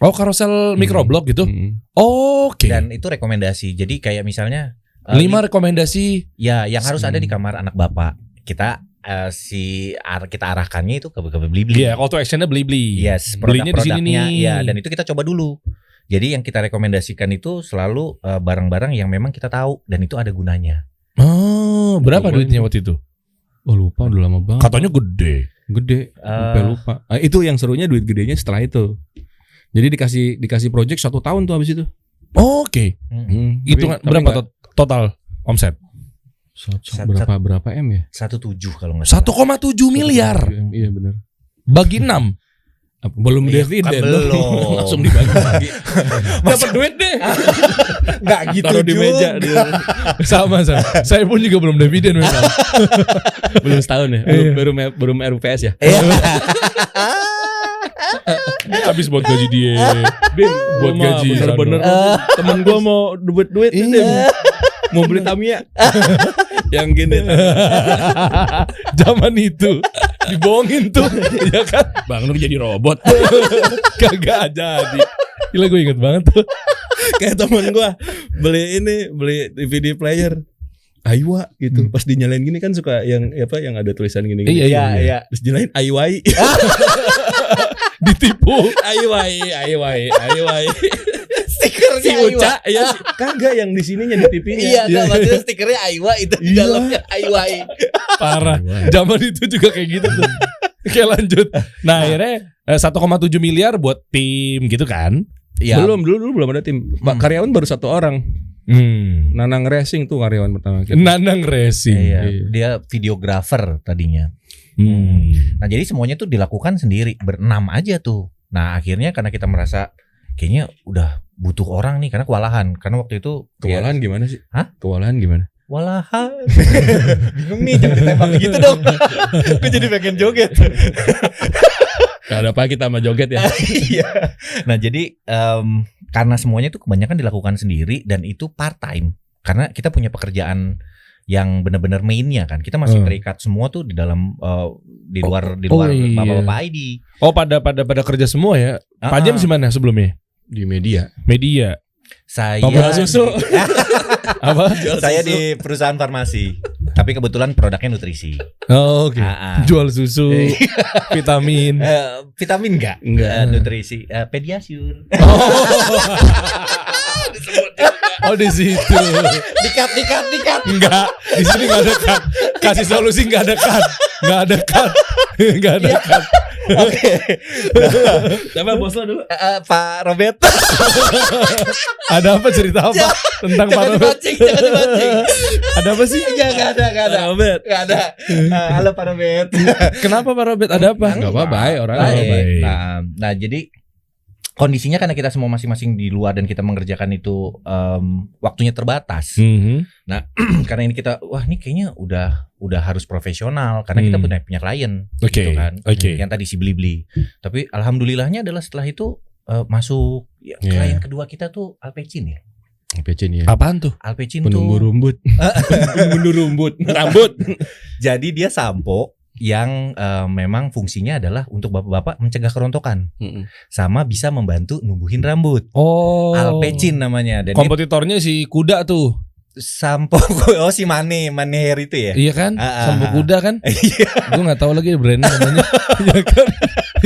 Oh, karusel microblog gitu. Oke. Dan itu rekomendasi. Jadi kayak misalnya 5 rekomendasi ya yang harus ada di kamar anak bapak. Kita kita arahkannya itu ke beli-beli. Iya, call to actionnya beli-beli. Yes, belinya di sini nih. Ya, dan itu kita coba dulu. Jadi yang kita rekomendasikan itu selalu barang-barang yang memang kita tahu dan itu ada gunanya. Oh, berapa duitnya waktu itu? Oh lupa, udah lama banget. Katanya gede. Sampai lupa. Itu yang serunya duit gedenya setelah itu. Jadi dikasih project 1 tahun tuh habis itu. Oke. Itu berapa total omset? Berapa M ya? 1,7 kalau nggak salah. 1,7 miliar. Iya benar. Bagi 6. Belum dividen belum. Langsung dibagi. Dapat duit deh. Enggak gitu taruh di meja dia. Sama. Saya pun juga belum dividen memang. Belum setahun ya. Baru RUPS ya. Habis buat gaji dia. Buat gaji. Bener-bener temen gua mau duit mau beli Tamiya. Yang gini. Zaman itu dibohongin tuh, ya kan? Bang Nur jadi robot. Kagak jadi. Gila, gue inget banget tuh. Kayak temen gue beli DVD player Aiwa gitu. Pas dinyalain gini kan suka yang ada tulisan gini. Iya. Terus nyalain Aiwai. Ditipu. Aiwai. Stikernya si Uca ya kagak yang di sininya di TV-nya. Iya, maksudnya stikernya Aiwa itu di dalamnya Aiwai. Parah. Zaman itu juga kayak gitu tuh. Oke, lanjut. Nah, akhirnya 1,7 miliar buat tim gitu kan. Ya, Belum belum ada tim. Pak karyawan baru 1 orang. Nanang Racing tuh karyawan pertama kita. Nanang Racing. Iya, dia videografer tadinya. Nah jadi semuanya tuh dilakukan sendiri, berenam aja tuh. Nah akhirnya karena kita merasa kayaknya udah butuh orang nih karena kewalahan. Karena waktu itu Kewalahan gimana sih? Hah? Kewalahan gimana? Walahan. Bingung nih, jangan ditembak gitu dong. Gue jadi pengen joget. Gak ada apa kita sama joget ya. Iya. Nah jadi karena semuanya tuh kebanyakan dilakukan sendiri dan itu part time. Karena kita punya pekerjaan yang benar-benar mainnya kan. Kita masih terikat semua tuh di dalam di luar iya. bapak-bapak ID. Oh pada kerja semua ya. Pak Jam di mana sebelumnya? Di media. Saya Tombol susu. Apa? Saya di perusahaan farmasi. Tapi kebetulan produknya nutrisi. Oh, oke. Jual susu, vitamin. Vitamin enggak? Nutrisi, Pediasure. Oh di situ. Dikat. Enggak, di sini enggak ada cut. Kasih solusi enggak ada cut. Enggak ada cut. Oke. Siapa bos lo dulu? Pak Robert. Ada apa cerita apa tentang Pak Robert? Jangan dipancing. Ada apa sih? Enggak ada. Robert. Enggak ada. Halo Pak Robert. Kenapa Pak Robert? Ada apa? Enggak apa-apa, baik orang. Baik. Nah, jadi kondisinya karena kita semua masing-masing di luar dan kita mengerjakan itu waktunya terbatas. Nah, karena ini kita ini kayaknya udah harus profesional karena kita punya klien gitu kan. Yang tadi si Blibli. Tapi alhamdulillahnya adalah setelah itu masuk klien kedua kita tuh Alpecin ya. Alpecin ya. Apaan tuh? Alpecin Penumbuh tuh rumput. Penumbuh rambut. Jadi dia sampo yang memang fungsinya adalah untuk bapak-bapak mencegah kerontokan sama bisa membantu numbuhin rambut. Oh, Alpecin namanya. Dan kompetitornya si kuda tuh. Sampo si Maneher itu ya. Iya kan? Sampo kuda kan? Iya. Gue nggak tahu lagi brandnya namanya. Iya kan?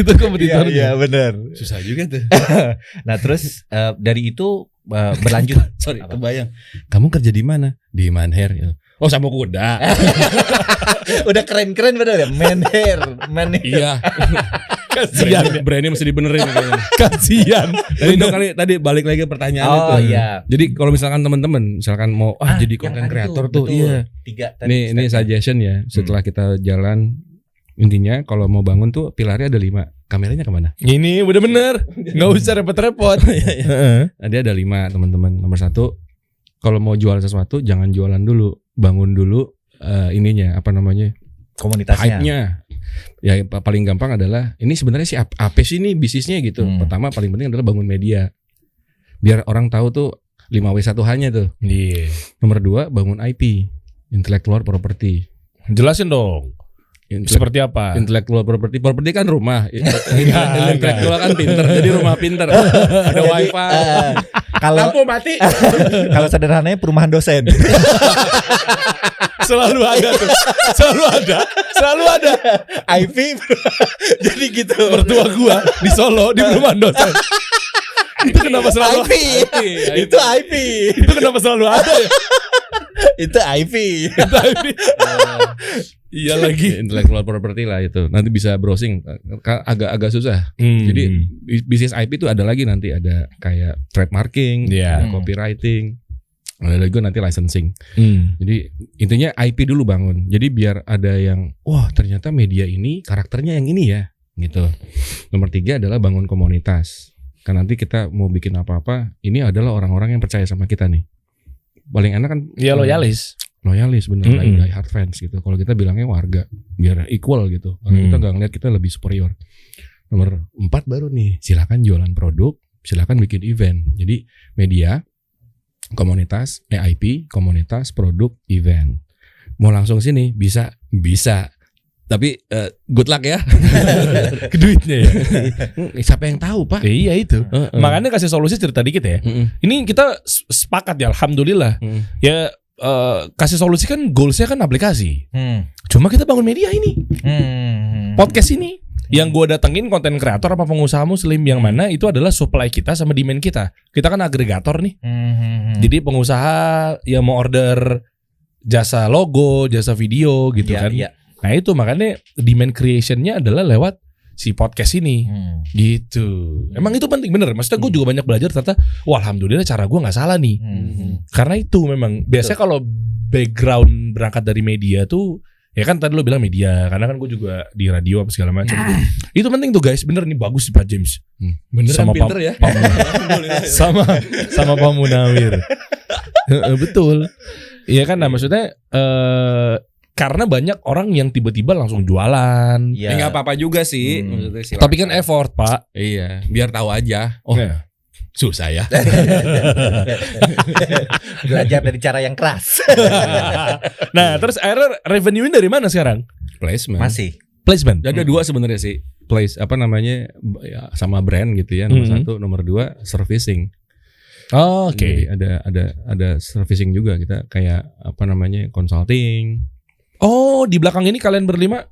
Itu kompetitornya. Iya benar. Susah juga tuh. Nah terus dari itu berlanjut. Sorry, kebayang. Kamu kerja di mana? Di Manher. Oh, sama kuda. Udah keren-keren bener ya, Manher. Iya. Kasian. Brandnya mesti dibenerin kayaknya. Kasian. Jadi itu kali tadi balik lagi ke pertanyaan itu. Oh iya. Jadi kalau misalkan teman-teman misalkan mau jadi konten kreator tuh, iya. 3 tadi. Ini suggestion ya. Setelah kita jalan, intinya kalau mau bangun tuh pilarnya ada 5. Kameranya kemana? Ini udah bener. Nggak usah repot-repot. Nah, dia ada 5 teman-teman. Nomor 1, kalau mau jual sesuatu jangan jualan dulu, bangun dulu ininya apa namanya? Komunitasnya. Hype-nya. Ya paling gampang adalah ini sebenarnya sih apa sih ini bisnisnya gitu. Pertama paling penting adalah bangun media. Biar orang tahu tuh 5W1H-nya tuh. Iya. Nomor 2 bangun IP, intellectual property. Jelasin dong. Seperti apa? Intellectual property kan rumah. Intellectual kan pinter, jadi rumah pinter. Ada wifi. Kalau lampu mati. Kalau sederhananya perumahan dosen. Selalu ada tuh. Selalu ada. IP. Jadi gitu. Mertua gua di Solo di perumahan dosen. Itu kenapa selalu IP. Itu IP. Itu kenapa selalu ada ya? Itu IP. Iya lagi. Intellectual property lah itu. Nanti bisa browsing. Agak susah. Jadi bisnis IP itu ada lagi nanti, ada kayak trademarking, ada copywriting, ada lagi nanti licensing. Jadi intinya IP dulu bangun. Jadi biar ada yang ternyata media ini karakternya yang ini ya gitu. Nomor 3 adalah bangun komunitas. Kan nanti kita mau bikin apa-apa, ini adalah orang-orang yang percaya sama kita nih. Paling enak kan loyalis bener, die hard fans gitu. Kalau kita bilangnya warga, biar equal gitu. Karena kita nggak ngeliat kita lebih superior. Nomor 4 baru nih, silakan jualan produk, silakan bikin event. Jadi media, komunitas, IP, komunitas, produk, event. Mau langsung sini bisa. Tapi good luck ya. Duitnya ya. Siapa yang tahu Pak? Iya itu. Makanya kasih solusi cerita dikit ya. Ini kita sepakat ya, alhamdulillah. Ya kasih solusi kan goalsnya kan aplikasi. Cuma kita bangun media ini. Podcast ini. Yang gue datengin konten kreator apa pengusaha muslim yang mana itu adalah supply kita sama demand kita. Kita kan agregator nih. Jadi pengusaha yang mau order jasa logo, jasa video gitu kan. Iya. Nah itu makanya demand creationnya adalah lewat si podcast ini. Gitu. Emang itu penting bener. Maksudnya gue juga banyak belajar ternyata, wah alhamdulillah cara gue nggak salah nih. Karena itu memang biasanya kalau background berangkat dari media tuh, ya kan tadi lo bilang media, karena kan gue juga di radio apa segala macam. Itu penting tuh guys, bener nih bagus Pak James. Beneran Sama pinter ya. sama Pak Munawir. Betul. Iya kan, nah maksudnya karena banyak orang yang tiba-tiba langsung jualan. Ya. Nggak apa-apa juga sih. Maksudnya silakan. Tapi kan effort Pak. Iya, biar tahu aja. Oh, susah ya. Belajar dari cara yang keras. Nah terus akhirnya revenue-nya dari mana sekarang? Placement. Masih. Placement. Ada dua sebenarnya sih. Apa namanya, ya, sama brand gitu ya. Nomor satu, nomor dua servicing. Oh, oke. Jadi ada servicing juga, kita kayak apa namanya, consulting. Oh, di belakang ini kalian berlima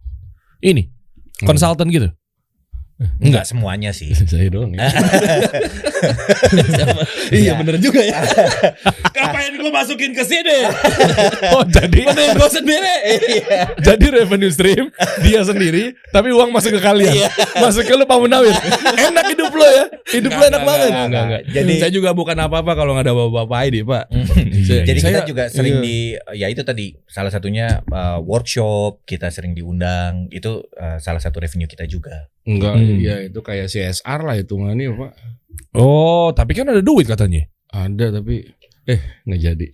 ini konsultan gitu? Enggak semuanya sih. Saya doang ya. Iya bener juga ya. Ngapain gue masukin ke sini? Oh, jadi Bener gue sendiri. jadi revenue stream dia sendiri, tapi uang masuk ke kalian. Masuk ke lu Pak Munawir. Enak hidup lo ya. Hidup lo enak banget. Enggak. Jadi Saya juga bukan apa-apa kalau nggak ada bapak-bapak ini, Pak. Jadi Saya- kita juga sering ya itu tadi salah satunya workshop, kita sering diundang, itu salah satu revenue kita juga. Enggak, ya itu kayak CSR lah hitungannya, Pak. Oh, tapi kan ada duit katanya. Ada tapi nggak jadi.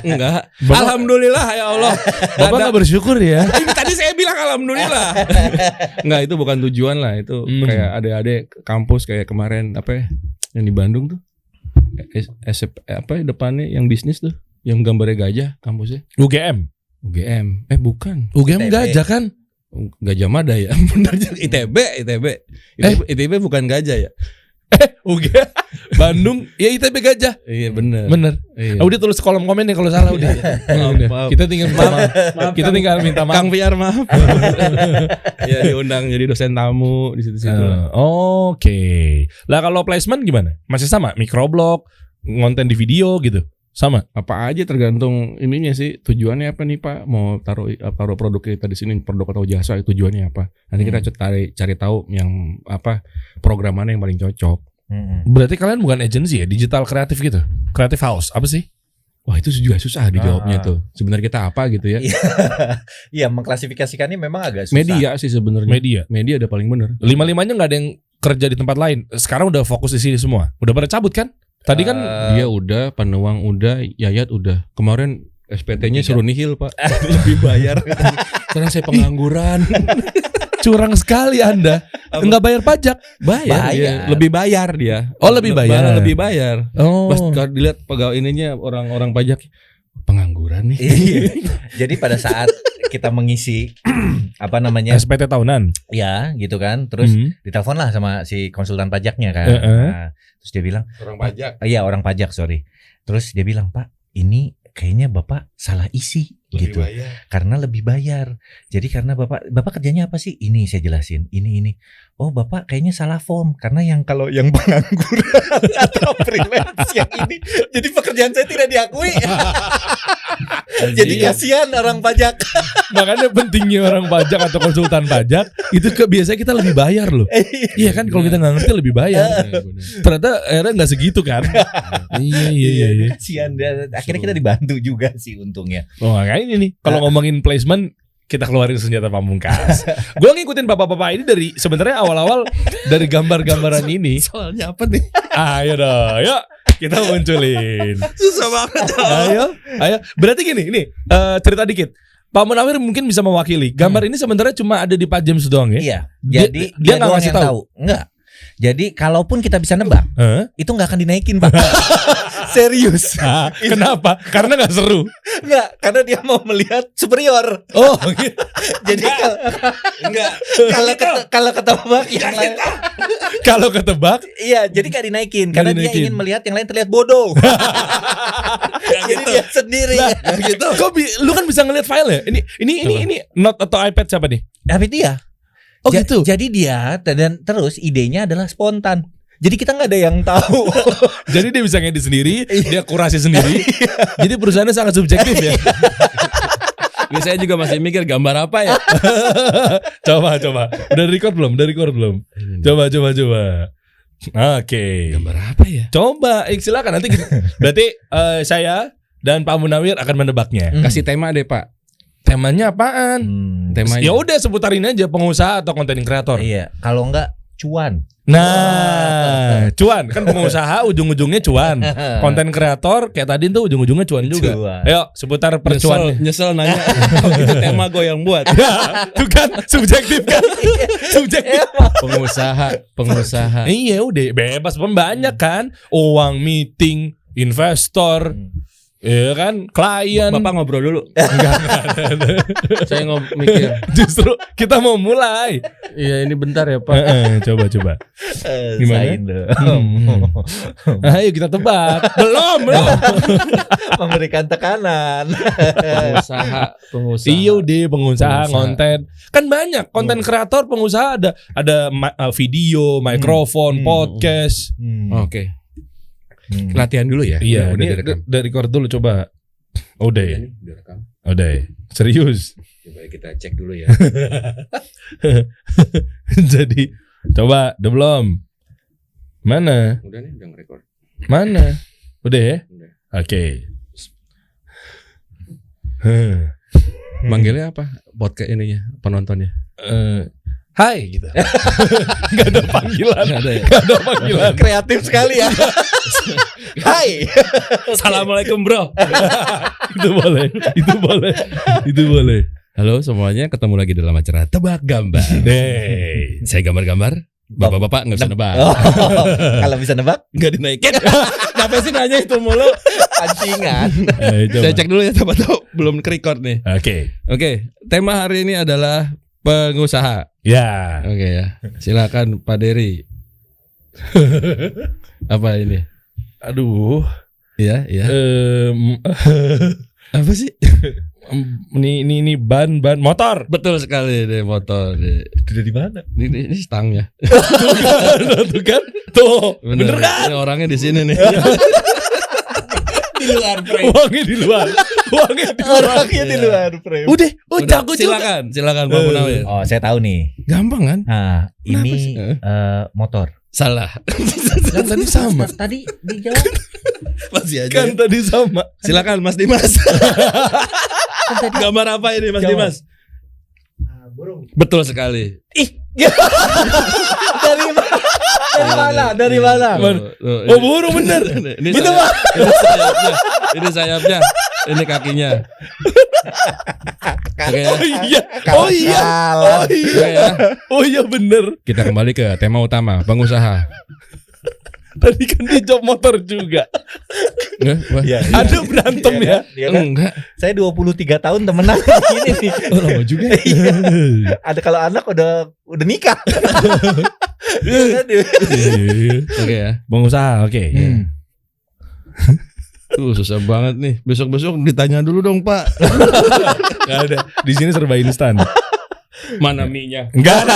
Enggak. Bapak- Alhamdulillah ya Allah. Bapak nggak bersyukur ya? Ini tadi saya bilang alhamdulillah. Enggak, itu bukan tujuan lah, itu kayak adik-adik kampus kayak kemarin apa ya, yang di Bandung tuh. Apa depannya yang bisnis tuh, yang gambarnya gajah kampusnya. UGM. UGM. Bukan. UGM gajah kan? Gajah Mada ya. Benar juga. ITB bukan gajah ya. UGM Bandung ya ITB gajah. Iya benar. Bener. Iya. Udah tulis kolom komen nih kalau salah udah. Maaf. Kita tinggal kita tinggal minta maaf. Kang Fiar maaf. Ya diundang jadi dosen tamu di situ-situ. Oke. Lah kalau placement gimana? Masih sama microblog, ngonten di video gitu. Sama. Apa aja tergantung ininya sih, tujuannya apa nih Pak, mau taruh produk kita di sini, produk atau jasa, tujuannya apa, nanti kita cari tahu yang apa, program mana yang paling cocok. Berarti kalian bukan agency ya, digital kreatif gitu, creative house apa sih? Wah itu juga susah dijawabnya tuh, sebenarnya kita apa gitu ya. Iya, mengklasifikasikannya memang agak susah. Media sih sebenarnya. Media ada paling bener. 5-5-nya nggak ada yang kerja di tempat lain, sekarang udah fokus di sini semua, udah pada cabut kan? Tadi kan dia udah, Panuang udah, Yayat udah. Kemarin SPT-nya suruh nihil Pak. Lebih bayar. Karena saya pengangguran. curang sekali Anda. Enggak bayar pajak. Bayar. Dia. Lebih bayar dia. Oh lebih bayar. Lebih bayar. Oh. Pas kalau dilihat pegawai ininya orang-orang pajak, pengangguran nih. Jadi pada saat kita mengisi apa namanya SPT tahunan. ya gitu kan, terus ditelepon lah sama si konsultan pajaknya kan. Nah, terus dia bilang Orang pajak. Iya orang pajak sorry. Terus dia bilang Pak ini kayaknya Bapak salah isi gitu. Karena lebih bayar. Jadi karena Bapak kerjanya apa sih? Ini saya jelasin. Ini. Oh Bapak kayaknya salah form. Karena yang kalau yang pengangguran atau freelance yang ini, jadi pekerjaan saya tidak diakui. Jadi kasihan orang pajak. Makanya pentingnya orang pajak atau konsultan pajak itu biasanya kita lebih bayar loh. Iya kan kalau kita nggak ngerti lebih bayar. Ternyata akhirnya nggak segitu kan. Iya. Kasihan dia. Akhirnya kita dibantu juga sih untungnya. Oh makanya ini nih kalau ngomongin placement kita keluarin senjata pamungkas. Gue ngikutin bapak-bapak ini dari sebenarnya awal-awal dari gambar-gambaran ini. Soalnya apa nih? Ayo dong, yuk kita munculin. Susah banget. Ayo. Berarti gini, ini cerita dikit. Pak Munawir mungkin bisa mewakili. Gambar ini sebenarnya cuma ada di Pak James doang ya? Iya. Dia Dia nggak doang ngasih yang tahu. Enggak. Jadi kalaupun kita bisa nebak, itu nggak akan dinaikin Pak. Serius. Kenapa? Karena nggak seru. Enggak, karena dia mau melihat superior. Oh, Jadi kalau ketebak yang lain, kalau ketebak, iya, jadi gak dinaikin Nggak karena dinaikin. dia ingin melihat yang lain terlihat bodoh. Jadi dia sendiri. gitu. Kok lu kan bisa ngeliat file ya? Ini note atau iPad siapa nih? Tapi dia. Oh gitu. Jadi dia dan terus idenya adalah spontan. Jadi kita nggak ada yang tahu. Jadi dia bisa ngedit sendiri, dia kurasi sendiri. Jadi perusahaannya sangat subjektif ya. Saya juga masih mikir gambar apa ya. Coba. Udah record belum? Coba. Oke. Gambar apa ya? Coba, silakan nanti berarti saya dan Pak Munawir akan menebaknya. Kasih tema deh, Pak. Temanya apaan? Temanya. Ya udah seputarin aja pengusaha atau konten kreator. Iya, kalau enggak cuan. Nah, cuan kan pengusaha ujung-ujungnya cuan. Konten kreator kayak tadi tuh ujung-ujungnya cuan juga. Ayo seputar percuan. Nyesel nanya. Itu tema gue yang buat. Tuh kan subjektif kan? Subjektif. Pengusaha. Iya udah bebas banyak kan. Uang meeting, investor. Iya kan, klien. Bapak ngobrol dulu. Enggak. Saya mikir. Justru kita mau mulai. Iya, ini bentar ya, Pak. Coba. Gimana? Ayo kita tebak. Belum. Memberikan tekanan. Pengusaha. Iya deh, pengusaha konten. Kan banyak konten kreator pengusaha ada video, mikrofon, podcast. Oke. Latihan dulu ya. Iya, udah dari record dulu coba. Udah ya. Udah ya. Serius. Coba kita cek dulu ya. Jadi coba udah belum? Mana? Udah nih, udah nge-record. Mana? Udah ya? Udah. Oke. Manggilnya apa? Podcast ininya, penontonnya. Hai gitu. Gak ada panggilan. Gak ada ya? Gak ada panggilan. Kreatif sekali ya. Hai. Assalamualaikum, bro. Itu boleh. Halo semuanya, ketemu lagi dalam acara Tebak Gambar. Hey. Saya gambar-gambar. Bapak-bapak nggak bisa nebak. Kalau bisa nebak, Nggak dinaikin. Kenapa sih nanya itu mulu? pancingan. Saya cek dulu ya, siapa tahu belum ke-record nih. Oke, tema hari ini adalah pengusaha. Ya. Oke ya. Silakan Pak Dery. Apa ini? Aduh. Iya. Apa sih? Ini ban motor. Betul sekali deh, motor deh. Dari mana? Ini stangnya. Tuh kan? Tuh. Bener kan? Ini orangnya di sini nih. Di luar frame. Uangnya di luar. Orangnya di luar frame. Udah, Udah, jago juga. silakan Pak Munawir. Oh, saya tahu nih. Gampang kan? Nah, Kenapa ini sih? motor. Salah. Kan tadi sama. Tadi dijawab. Masih aja. Kan tadi sama. Silakan Mas Dimas. Gambar apa ini Mas Dimas? Burung. Betul sekali. Dari mana? Oh, burung bener. Ini sayapnya. Ini sayapnya. Ini kakinya. Oke ya. Oh iya. Oke ya. Oh iya bener. Kita kembali ke tema utama, pengusaha. Tadi kan dia job motor juga. Iya. Ada berantem ya. Iya kan? Enggak. Saya 23 tahun temenan gini nih. Oh, lama juga. Ada kalau anak udah nikah. Oke ya. Pengusaha, oke. Susah banget nih. Besok-besok ditanya dulu dong, Pak. Gak ada. Di sini serba instan. Mana mie-nya? Enggak ada,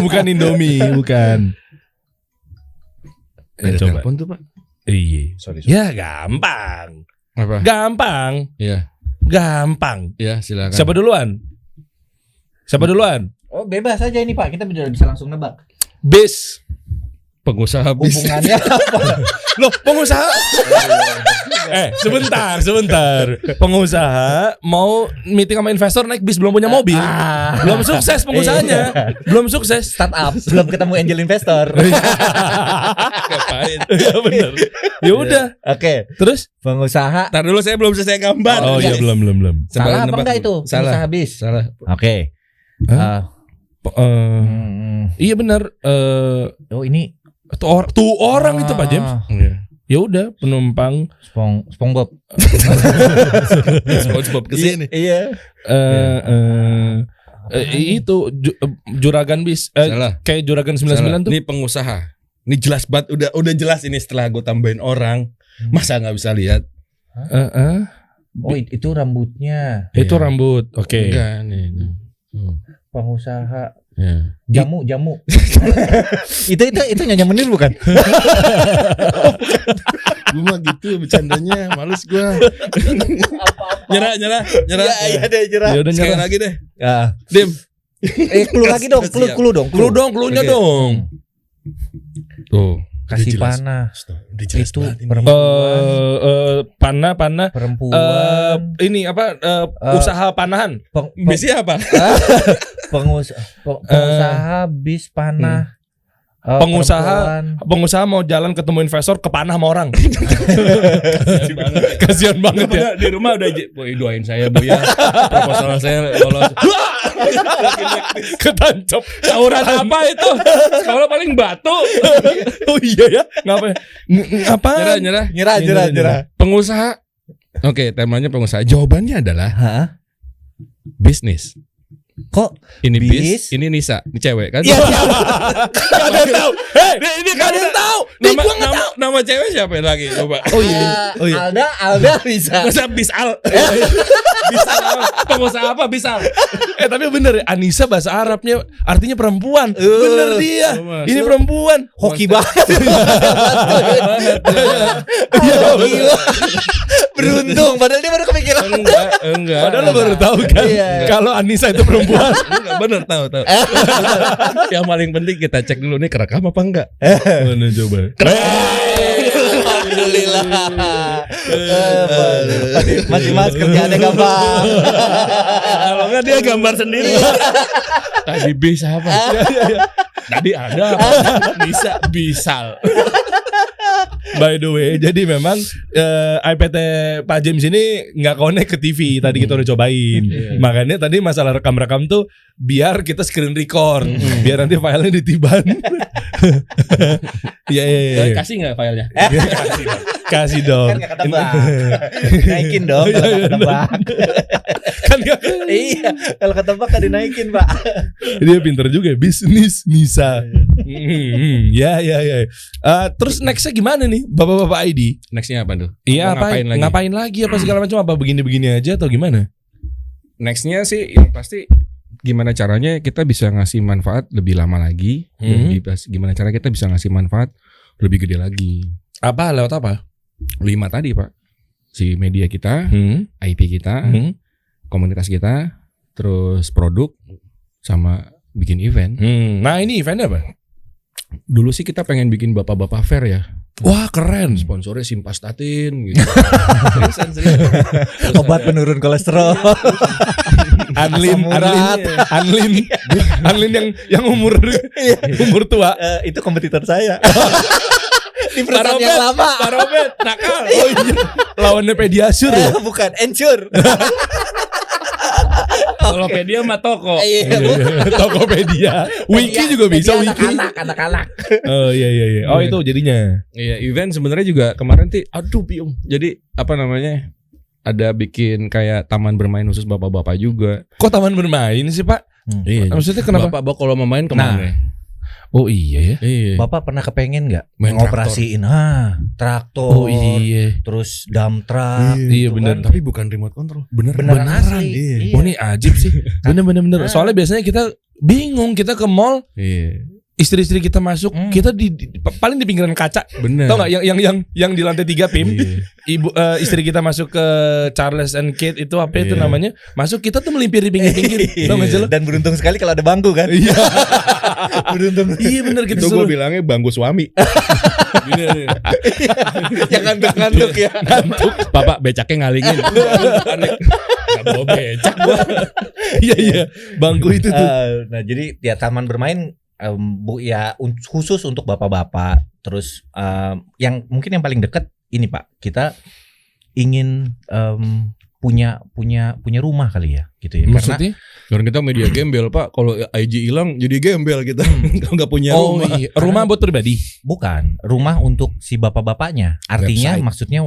bukan Indomie, bukan. Ada Coba. telepon tuh, Pak. Iya. Sorry. Ya gampang. Apa? Gampang. Iya. Gampang. Iya, silakan. Siapa duluan? Oh, bebas aja ini, Pak. Kita bisa langsung nebak. Bis. Pengusaha bis. Hubungannya apa? Loh, pengusaha. Sebentar. Pengusaha mau meeting sama investor naik bis, belum punya mobil. Belum sukses pengusahanya. Belum sukses. Startup belum ketemu angel investor. Ngapain? Ya benar. Ya udah. Oke, Terus? pengusaha. Ntar dulu saya belum selesai gambar. Oh iya belum. Salah apa nebak. enggak itu? Salah. Pengusaha bis. Salah. Oke. Hah? Iya benar. Oh, ini Tuh orang itu Pak James. Iya. Ya udah penumpang. SpongeBob. SpongeBob kesini. Iya. Itu juragan bis. Salah. Kayak juragan 99 Salah. tuh. Ini pengusaha. Ini jelas banget. Udah jelas ini setelah gue tambahin orang. Masa nggak bisa lihat? Oh, itu rambutnya. Itu rambut. Oke. Enggak nih. Pengusaha Ya. jamu. itu Nyonya Menir bukan? Gue mah gitu bercandanya, males gue. Nyerah. Iya deh nyerah. Ya udah Sekali nyerah. lagi deh. Ah. Dim. Clue lagi dong, clue dong. Clue-nya Oke. dong. Tuh. Kasih Udah jelas. panah. Udah jelas Itu banget ini. perempuan. panah ini apa usaha panahan. Bisnya apa? Pengusaha bis panah. Perempuan. Pengusaha mau jalan ketemu investor kepanah sama orang. Kasihan banget ya. Di rumah udah doain saya Bu ya. Proposal saya lolos. Ketancap. Tawuran apa itu? Kalau paling batu. Oh iya ya. Ngapain? Ngapain? Nyerah. Pengusaha. Oke, temanya pengusaha. Jawabannya adalah Hah? bisnis. Kok Ini bis? bis, ini Nisa, ini cewek kan? Iya. Gak ada yang tahu. Hei, Ini gak ada yang tahu. Nama cewek siapa lagi? Coba. Oh iya. Alda bisa. Masa Bisal? Bisal apa? Pengusaha apa Bisal? Tapi bener ya, Anissa bahasa Arabnya artinya perempuan. Bener dia. Ini perempuan. Hoki banget. Iya. Beruntung padahal dia baru kepikiran. Enggak. Padahal lo baru tahu kan Iya. kalau Anissa itu perempuan. Enggak bener tahu. Yang paling penting kita cek dulu nih kerekam apa enggak. Mana coba? Alhamdulillah. Masih mas kerjaannya gampang. Kalau enggak dia gambar sendiri. Tadi bis apa? Tadi ada apa? Bisa Bisal. By the way, jadi memang iPad Pak James ini nggak connect ke TV. Tadi kita udah cobain. Makanya tadi masalah rekam-rekam tuh biar kita screen record, biar nanti filenya ditiban. Iya. Kasih nggak filenya? Kasih dong. Kan gak ketebak. Naikin dong kalau gak ketebak. Kan nggak. Iya, kalau ketebak kan dinaikin, Pak. Dia pinter juga, bisnis Nisa. Ya. Terus nextnya gimana nih, bapak-bapak ID? Nextnya apa tuh? Iya, Ngapain ngapain lagi apa segala macam, apa begini-begini aja atau gimana? Nextnya sih yang pasti gimana caranya kita bisa ngasih manfaat lebih lama lagi. Gimana cara kita bisa ngasih manfaat lebih gede lagi. Apa lewat apa? 5 tadi Pak. Si media kita, IP kita, komunitas kita, terus produk, sama bikin event. Nah ini eventnya apa? Dulu sih kita pengen bikin bapak-bapak fair ya. Wah keren. Sponsornya Simpastatin gitu. Serius. Obat penurun kolesterol. Anlin yang umur tua. Itu kompetitor saya. Di perusahaan yang lama. Pak Robert, nakal. Oh iya. Lawannya Pediasure ya? Bukan Ensure. Tokopedia sama toko. Tokopedia. Wiki juga bisa, Wiki. Anak-anak. Oh iya. Oh itu jadinya. Iya, event sebenarnya juga kemarin Pium. Jadi apa namanya? Ada bikin kayak taman bermain khusus bapak-bapak juga. Kok taman bermain sih, Pak? Iya. Maksudnya kenapa? Bapak kalau mau main kemana? Oh iya ya. Iya. Bapak pernah kepengen nggak Main ngoperasiin traktor, Oh iya. terus dump truck, Iya gitu benar. kan. Tapi bukan remote control. Beneran asli. Iya. Iya. Oh ini ajib sih. Bener. Soalnya biasanya kita bingung, kita ke mall, Iya. istri-istri kita masuk, kita paling di pinggiran kaca. Bener. Tau nggak yang di lantai 3 Pim? Iya. Ibu istri kita masuk ke Charles and Kate itu apa itu Iya. namanya? Masuk kita tuh melimpir di pinggir-pinggir. Tau nggak sih lo? Dan beruntung sekali kalau ada bangku kan. Iya. Beruntung. Iya bener kita Itu gue suruh. bilangnya bangku suami. Gini nih. Jangan ngantuk ya. Bapak becaknya ngalingin. Gak bawa becak gua. Iya. Bangku itu tuh. Nah jadi ya taman bermain khusus untuk bapak-bapak. Terus yang mungkin yang paling dekat ini Pak, kita ingin punya rumah kali ya, gitu ya. Maksudnya? Karena kita media gembel Pak. Kalau IG hilang jadi gembel kita. Nggak punya Oh rumah. iya. Rumah buat pribadi. Bukan, rumah untuk si bapak-bapaknya. Artinya Website. maksudnya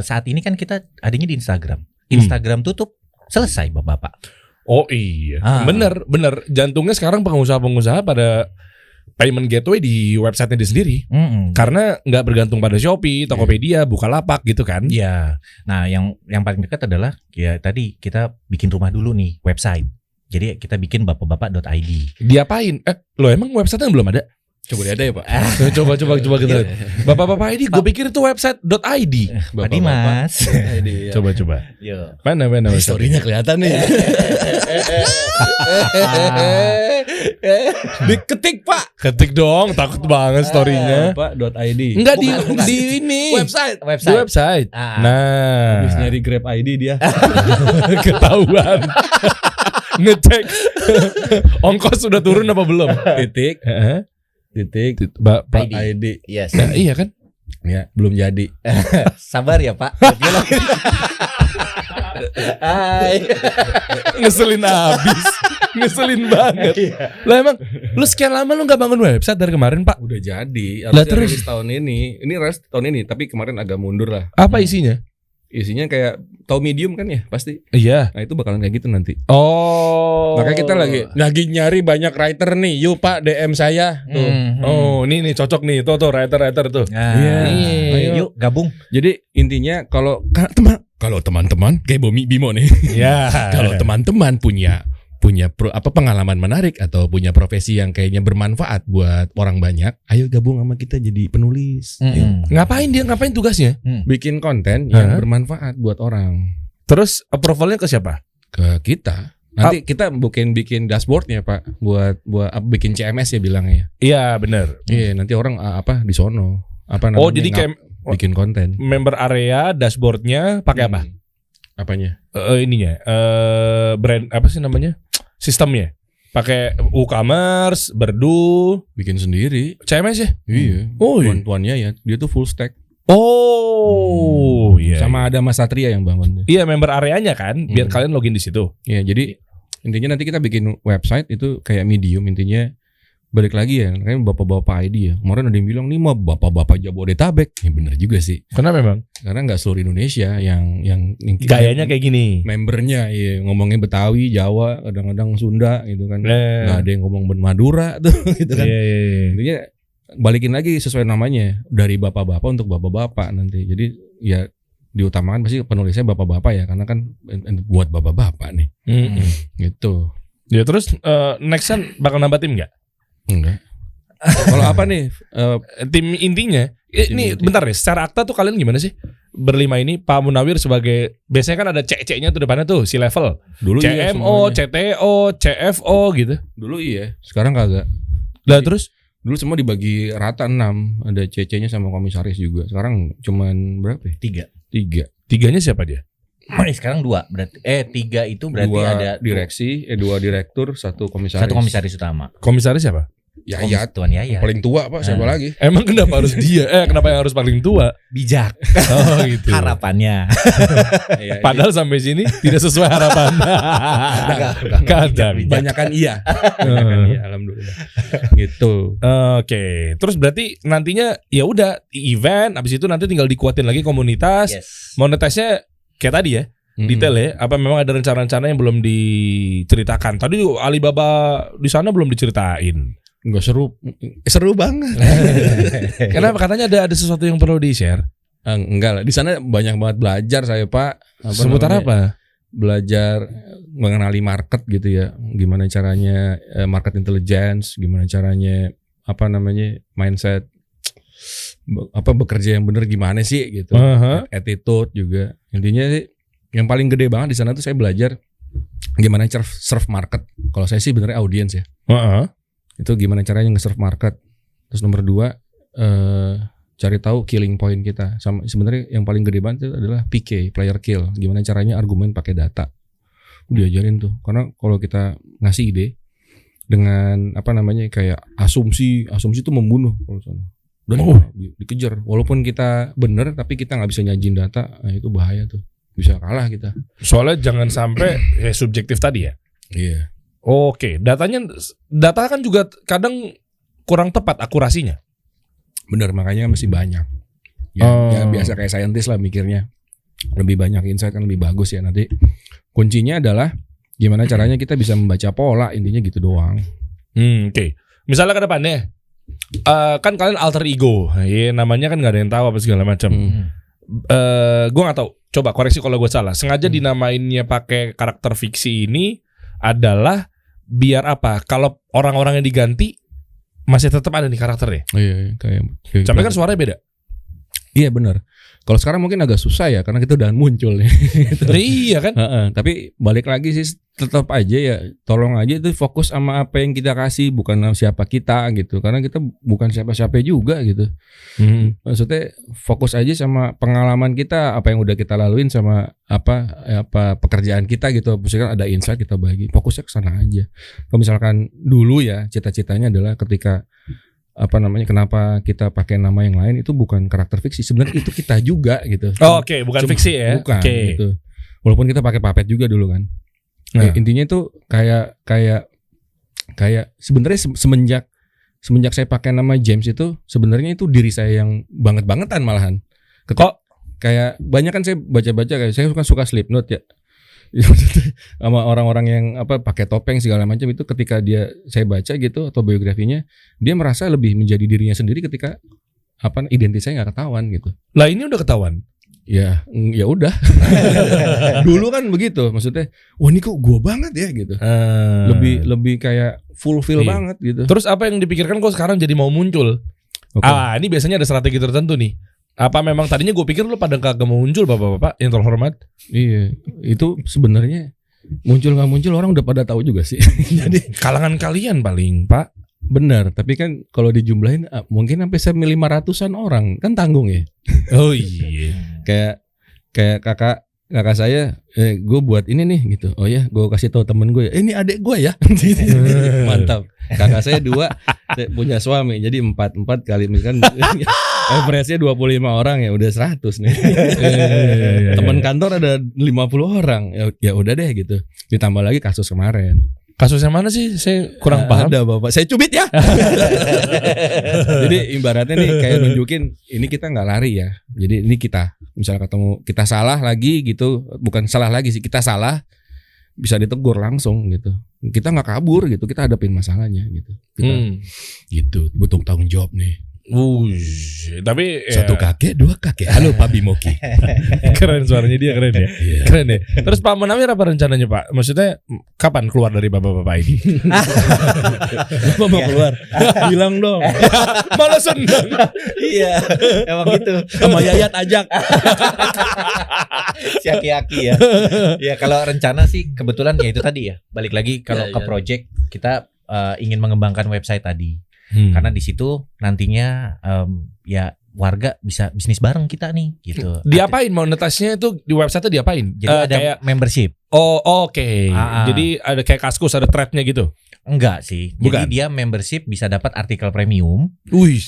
saat ini kan kita adanya di Instagram. Instagram tutup, selesai bapak-bapak. Oh iya. Ah. Bener. Jantungnya sekarang pengusaha-pengusaha pada payment gateway di websitenya dia sendiri. Karena nggak bergantung pada Shopee, Tokopedia, Bukalapak gitu kan. Iya. Nah, yang paling dekat adalah ya tadi kita bikin rumah dulu nih, website. Jadi kita bikin bapak-bapak.id. Diapain? Lo emang websitenya belum ada? Coba lihat ya Pak. Coba kita lihat. Bapak-bapak ID, gue pikir itu website.id. Pak Dimas. Coba. Yo. Mana Historinya kelihatan nih. Diketik Pak. Ketik dong, takut banget story-nya. Pak.id. Enggak di ini. Website. Di website. Nah, Habis nyari Grab ID dia. ketahuan. Ngecek ongkos sudah turun apa belum? Titik. Pak ID. Yes. Nah, iya kan? Ya, belum jadi. Sabar ya Pak. Hai. Ngeselin abis. Ngeselin banget. Lah emang lu sekian lama lu gak bangun website dari kemarin, Pak? Udah jadi. Lah, Harusnya terus? rilis tahun ini. Ini rilis tahun ini, tapi kemarin agak mundur lah. Apa isinya? Isinya kayak tahu Medium kan ya, pasti. Iya. Nah, itu bakalan kayak gitu nanti. Oh. Makanya kita lagi nyari banyak writer nih. Yuk Pak, DM saya. Tuh. Oh, ini nih cocok nih. Tuh writer tuh. Iya. Ayo. Yuk gabung. Jadi intinya kalau teman-teman kayak Bimo nih. Ya. Kalau teman-teman punya pengalaman menarik atau punya profesi yang kayaknya bermanfaat buat orang banyak, ayo gabung sama kita jadi penulis. Ngapain tugasnya? Bikin konten yang bermanfaat buat orang. Terus approvalnya ke siapa? Ke kita. Nanti kita bikin dashboardnya Pak, buat bikin CMS ya bilangnya. Iya, benar. Iya, nanti orang di sono. Apa namanya? Oh, jadi kayak bikin konten. member area dashboardnya pakai apa? Apanya? Ininya brand apa sih namanya? Sistemnya. Pakai WooCommerce, Berdu, Bikin sendiri. CMS ya? Iya. Oh, iya. Tuan-tuannya ya, dia tuh full stack. Oh, iya. Sama ada Mas Satria yang bangun. Iya, member areanya kan, biar kalian login di situ. Iya, jadi intinya nanti kita bikin website itu kayak Medium, intinya balik lagi ya, kayak bapak-bapak ID ya. Kemarin ada yang bilang nih mah bapak-bapak Jabodetabek. Ya bener juga sih. Karena memang Karena nggak seluruh Indonesia yang gayanya kayak gini. membernya ya ngomongnya Betawi, Jawa, kadang-kadang Sunda gitu kan. Nah, Nggak ada yang ngomong Madura tuh gitu kan. iya. Intinya balikin lagi sesuai namanya, dari bapak-bapak untuk bapak-bapak nanti. Jadi ya diutamakan pasti penulisnya bapak-bapak ya, karena kan buat bapak-bapak nih. Gitu. Ya terus next-an bakal nambah tim nggak? Enggak. Kalau apa nih? Tim intinya, ini inti. bentar deh. Secara akta tuh kalian gimana sih? Berlima ini, Pak Munawir sebagai, biasanya kan ada C-nya tuh depannya tuh, si level. Dulu iya CMO, semuanya. CTO, CFO gitu. Dulu iya, sekarang kagak. Lah terus? Dulu semua dibagi rata 6, ada CC-nya sama komisaris juga. Sekarang cuman berapa ya? 3. Tiganya siapa dia? Sekarang 2 berarti. 3 itu berarti 2 ada direksi, 2 direktur, 1 komisaris. 1 komisaris utama. Komisaris siapa? Yayat. Tuan Yayat. Paling tua Pak, siapa lagi? Emang kenapa harus dia? Kenapa yang harus paling tua? Bijak. Oh gitu. Harapannya. Iya, Padahal sampai sini tidak sesuai harapan. Kadang. banyakan iya. Banyakan iya, alhamdulillah. Gitu. Oke, terus berarti nantinya ya udah event, abis itu nanti tinggal dikuatin lagi komunitas. Yes. Monetisnya kayak tadi ya, detail ya. Apa memang ada rencana-rencana yang belum diceritakan? Tadi Alibaba di sana belum diceritain. Enggak seru banget. Kenapa katanya ada sesuatu yang perlu di-share? Enggak lah, di sana banyak banget belajar saya Pak. Seputar namanya? apa? Belajar mengenali market gitu ya. Gimana caranya market intelligence, gimana caranya mindset bekerja yang benar gimana sih gitu. Attitude juga. Intinya sih yang paling gede banget di sana tuh saya belajar gimana serve market. Kalau saya sih benernya audience ya. Itu gimana caranya nge-serve market. Terus nomor 2 cari tahu killing point kita. Sama sebenarnya yang paling gede banget itu adalah PK, player kill. Gimana caranya argumen pakai data. Diajarin tuh. Karena kalau kita ngasih ide dengan kayak asumsi itu membunuh kalau sana. Dan dikejar. Walaupun kita bener tapi kita nggak bisa nyajin data, nah itu bahaya tuh. Bisa kalah kita. Soalnya jangan sampai subjektif tadi ya. Iya. Oke, data kan juga kadang kurang tepat akurasinya. Bener, makanya masih banyak. Ya biasa kayak scientist lah mikirnya. Lebih banyak insight kan lebih bagus ya nanti. Kuncinya adalah gimana caranya kita bisa membaca pola, intinya gitu doang. Oke. Misalnya ke depannya kan kalian alter ego. Ya, namanya kan gak ada yang tahu apa segala macam. Gue gak tahu. Coba koreksi kalau gue salah. Sengaja dinamainnya pakai karakter fiksi ini adalah biar apa? Kalau orang-orang yang diganti masih tetap ada nih karakternya. Iya, kayak Sampai kan suaranya beda. Iya benar. Kalau sekarang mungkin agak susah ya karena kita udah muncul nih. Iya kan? Tapi balik lagi sih tetap aja ya, tolong aja itu fokus sama apa yang kita kasih, bukan siapa kita gitu. Karena kita bukan siapa-siapa juga gitu. Maksudnya fokus aja sama pengalaman kita, apa yang udah kita laluin sama apa pekerjaan kita gitu. Misalkan ada insight kita bagi, fokusnya ke sana aja. Kalau misalkan dulu ya cita-citanya adalah ketika kenapa kita pakai nama yang lain, itu bukan karakter fiksi, sebenarnya itu kita juga gitu. Oke, bukan fiksi ya. Bukan gitu. Walaupun kita pakai puppet juga dulu kan. Nah, intinya itu kayak sebenarnya semenjak saya pakai nama James itu sebenarnya itu diri saya yang banget-bangetan malahan. Kok kayak banyak kan saya baca-baca, kayak saya suka Slipknot ya. Sama orang-orang yang pakai topeng segala macam, itu ketika saya baca gitu atau biografinya, dia merasa lebih menjadi dirinya sendiri ketika identitas saya nggak ketahuan gitu. Lah ini udah ketahuan. Ya udah. Dulu kan begitu, maksudnya wah ini kok gua banget ya gitu. Lebih kayak fulfill banget gitu. Terus apa yang dipikirkan kok sekarang jadi mau muncul? Ini biasanya ada strategi tertentu nih. Apa memang tadinya gue pikir lu pada kagak mau muncul bapak-bapak yang terhormat? Iya, itu sebenarnya muncul nggak muncul orang udah pada tahu juga sih. Jadi kalangan kalian paling Pak. Benar, tapi kan kalau dijumlahin mungkin sampai 500-an orang kan tanggung ya. Oh iya. kayak kakak saya, gue buat ini nih gitu. Oh ya, gue kasih tahu temen gue, ini adik gue ya. Mantap. Kakak saya 2, saya punya suami, jadi 4 kali misalkan. Average-nya 25 orang ya udah 100 nih. Teman kantor ada 50 orang. Ya udah deh gitu. Ditambah lagi kasus kemarin. Kasus yang mana sih? Saya kurang paham. Ada Bapak. Saya cubit ya. Jadi ibaratnya nih kayak nunjukin ini kita nggak lari ya. Jadi ini kita misalnya ketemu kita salah lagi gitu, bukan salah lagi sih, kita salah bisa ditegur langsung gitu. Kita nggak kabur gitu, kita hadapin masalahnya gitu. Kita gitu butuh tanggung jawab nih. Tapi satu kakek, 2 kakek. Halo Pak Bimoki. Keren suaranya dia, keren ya. Keren ya. Terus Pak Munawir apa rencananya Pak? Maksudnya kapan keluar dari bapak-bapak ini? Bapak mau keluar? Bilang dong. Malah senang. Iya, emang gitu. Sama Yayat ajak. Si aki-aki ya. Ya kalau rencana sih kebetulan ya itu tadi ya. Balik lagi kalau ke project kita ingin mengembangkan website tadi. Karena di situ nantinya ya warga bisa bisnis bareng kita nih gitu. Diapain monetasnya itu di website diapain? Jadi ada kayak membership. Oh oke. Jadi ada kayak Kaskus, ada threadnya gitu. Enggak sih. Bukan. Jadi dia membership bisa dapat artikel premium.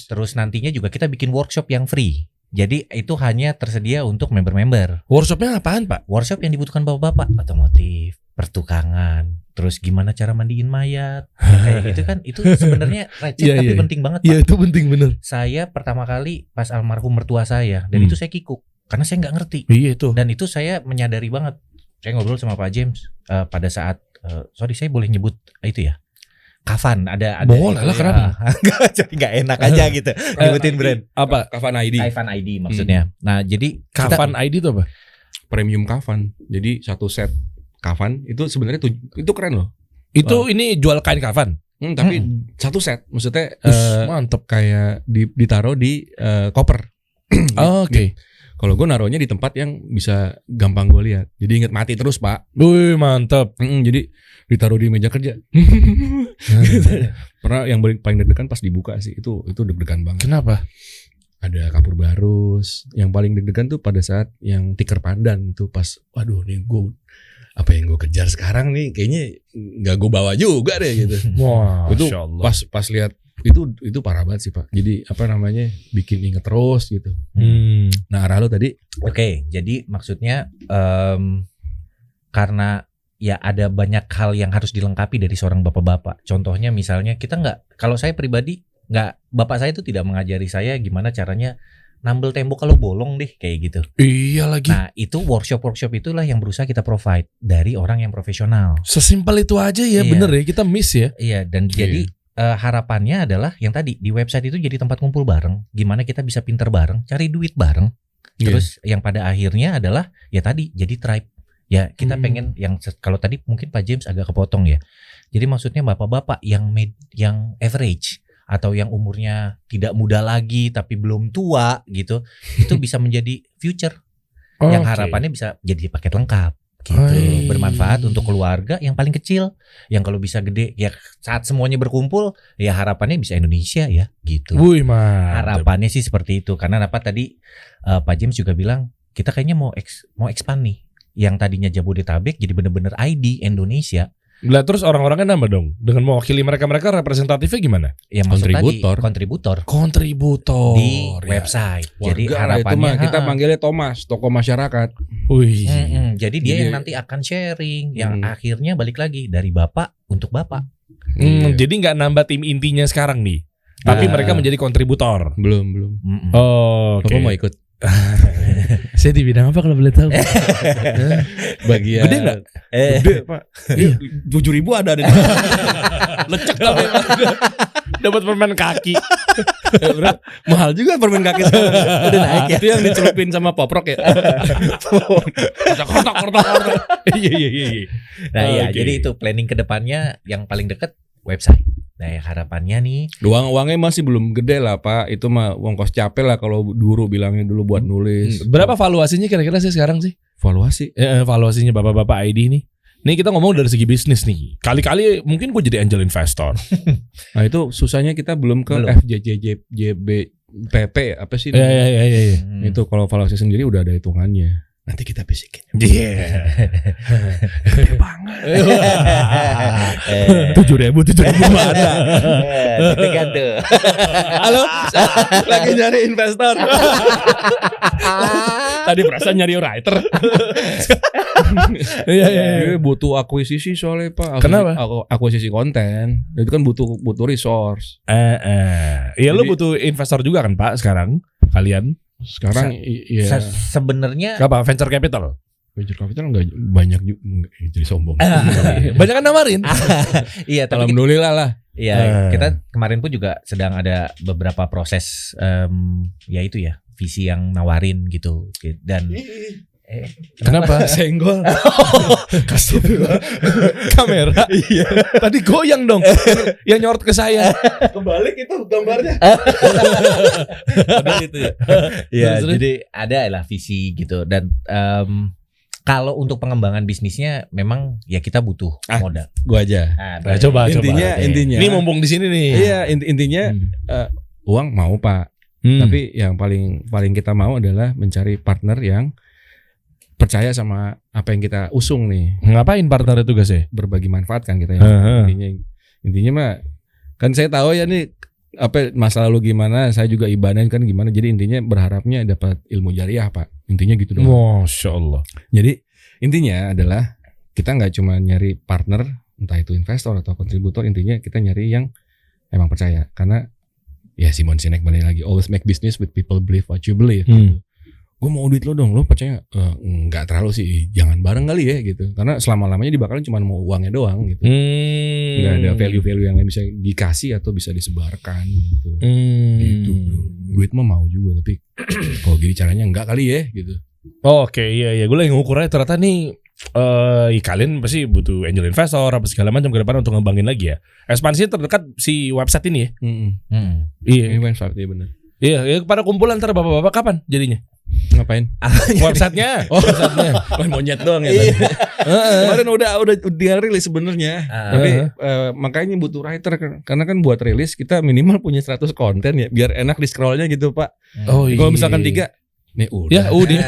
Terus nantinya juga kita bikin workshop yang free. Jadi itu hanya tersedia untuk member-member. Workshopnya apaan Pak? Workshop yang dibutuhkan bapak-bapak, otomotif, pertukangan, terus gimana cara mandiin mayat, kayak gitu kan. Itu sebenarnya receh tapi penting banget Pak. Iya itu penting bener. Saya pertama kali pas almarhum mertua saya, dan itu saya kikuk karena saya nggak ngerti. Iya itu. Dan itu saya menyadari banget. Saya ngobrol sama Pak James pada saat sorry saya boleh nyebut itu ya. Kafan ada boleh lah kenapa? Jadi nggak enak aja gitu nyebutin brand. Apa? Kafan ID. Kafan ID maksudnya. Nah jadi Kafan ID itu apa? Premium kafan. Jadi satu set kafan itu sebenarnya itu keren loh. Itu ini jual kain kafan. Tapi satu set maksudnya mantep kayak ditaruh di koper. Oke. Kalau gue naruhnya di tempat yang bisa gampang gue lihat. Jadi inget mati terus Pak. Wih mantep. Jadi ditaruh di meja kerja. Pernah yang paling deg-degan pas dibuka sih. Itu deg-degan banget. Kenapa? Ada kapur barus. Yang paling deg-degan tuh pada saat yang tiker pandan itu pas. Waduh nih gue apa yang gue kejar sekarang nih kayaknya nggak gue bawa juga deh gitu. Wah. Itu pas lihat itu parah banget sih Pak. Jadi bikin inget terus gitu. Nah arah lo tadi. Oke, jadi maksudnya karena ya ada banyak hal yang harus dilengkapi dari seorang bapak-bapak. Contohnya misalnya kita kalau saya pribadi bapak saya itu tidak mengajari saya gimana caranya nambel tembok kalau bolong deh kayak gitu. Iya lagi. Nah itu workshop itulah yang berusaha kita provide dari orang yang profesional. Sesimpel itu aja ya, bener ya, kita miss ya. Iya dan jadi harapannya adalah yang tadi di website itu jadi tempat kumpul bareng. Gimana kita bisa pinter bareng, cari duit bareng. Terus yang pada akhirnya adalah ya tadi jadi tribe. Ya kita pengen yang kalau tadi mungkin Pak James agak kepotong ya. Jadi maksudnya bapak-bapak yang average atau yang umurnya tidak muda lagi tapi belum tua gitu, itu bisa menjadi future yang harapannya bisa jadi paket lengkap gitu, bermanfaat untuk keluarga yang paling kecil, yang kalau bisa gede ya saat semuanya berkumpul ya harapannya bisa Indonesia ya gitu. Wih, mantap. Harapannya sih seperti itu, karena apa tadi Pak James juga bilang kita kayaknya mau expand nih, yang tadinya Jabodetabek jadi bener-bener ID Indonesia. Lah terus orang-orangnya nambah dong dengan mewakili mereka representatifnya gimana? Ya masuk Kontributor. Kontributor di website. Jadi Warga itu harapannya mah kita panggilnya Thomas, tokoh masyarakat. Wih. jadi dia yang nanti akan sharing, yang akhirnya balik lagi dari bapak untuk bapak. Jadi nggak nambah tim intinya sekarang nih, tapi mereka menjadi kontributor. Belum. Oke. Bapak mau ikut? Saya di bidang apa kalau boleh tahu? Bagian Gede nggak? Gede Pak. Iya. 7.000 ada. Lecek tapi dapat permen kaki. Mahal juga permen kaki sekarang. Udah naik ya. Itu yang dicelupin sama poprok ya. Kotak. Iya. Nah ya, jadi itu planning ke depannya yang paling dekat website. Nah ya, harapannya nih Uangnya masih belum gede lah Pak. Itu mah ongkos capek lah kalau guru bilangnya dulu buat nulis. Berapa valuasinya kira-kira sih sekarang sih? Valuasi? Valuasinya bapak-bapak ID nih. Nih kita ngomong dari segi bisnis nih. Kali-kali mungkin gue jadi angel investor. Nah itu susahnya kita belum ke FJJB apa sih? Iya. Itu kalau valuasi sendiri udah ada hitungannya. Nanti kita bisikin. Iya. Gede banget. 7.000 ada. deg-degan tuh. Halo, lagi nyari investor. Tadi perasaan nyari writer. Iya. Butuh akuisisi soalnya Pak. Kenapa? Akuisisi konten. Itu kan butuh resource. Iya, lu butuh investor juga kan Pak sekarang kalian? Sekarang iya. Sebenarnya Apa venture capital? Venture capital enggak banyak juga, jadi sombong. Banyak kan nawarin. iya, tapi Alhamdulillah lah. iya, kita kemarin pun juga sedang ada beberapa proses ya itu ya, visi yang nawarin gitu. Dan Kenapa? Senggol. Kasih kamera. Iya. Tadi goyang dong. Yang nyorot ke saya. Kebalik itu gambarnya. itu ya. Iya, jadi ada lah visi gitu, dan kalau untuk pengembangan bisnisnya memang ya kita butuh modal. Gua aja. Nah, coba. Intinya. Ini mumpung di sini nih. Iya, intinya uang mau Pak. Tapi yang paling kita mau adalah mencari partner yang percaya sama apa yang kita usung nih. Ngapain partner itu guys ya? Berbagi manfaat kan kita ya. Intinya mah kan saya tahu ya nih apa masa lalu gimana, saya juga ibadah kan gimana. Jadi intinya berharapnya dapat ilmu jariah Pak. Intinya gitu dong. Masya Allah. Jadi intinya adalah kita nggak cuma nyari partner, entah itu investor atau kontributor, intinya kita nyari yang emang percaya. Karena ya Simon Sinek balik lagi, always make business with people believe what you believe. Gitu. Gue mau duit lo dong, lo percaya? Nggak terlalu sih, jangan bareng kali ya gitu. Karena selama-lamanya dibakalin cuma mau uangnya doang gitu. Nggak ada value-value yang bisa dikasih atau bisa disebarkan gitu. Gitu bro. Duit mah mau juga, tapi kalau gini caranya nggak kali ya gitu. Oke, iya. Gue lagi ngukurnya ternyata nih kalian pasti butuh angel investor apa segala macam ke depan untuk ngembangin lagi ya. Ekspansi terdekat si website ini ya. Iya, ini website ya benar. Iya, pada kumpulan ntar bapak-bapak kapan jadinya? Ngapain? Websitenya. Websitenya. Monyet doang ya. Kemarin udah dia rilis sebenarnya. Tapi makanya butuh writer karena kan buat rilis kita minimal punya 100 konten ya biar enak di scrollnya gitu Pak. Oh iya. Kalau misalkan 3 nih udah. Ya udah.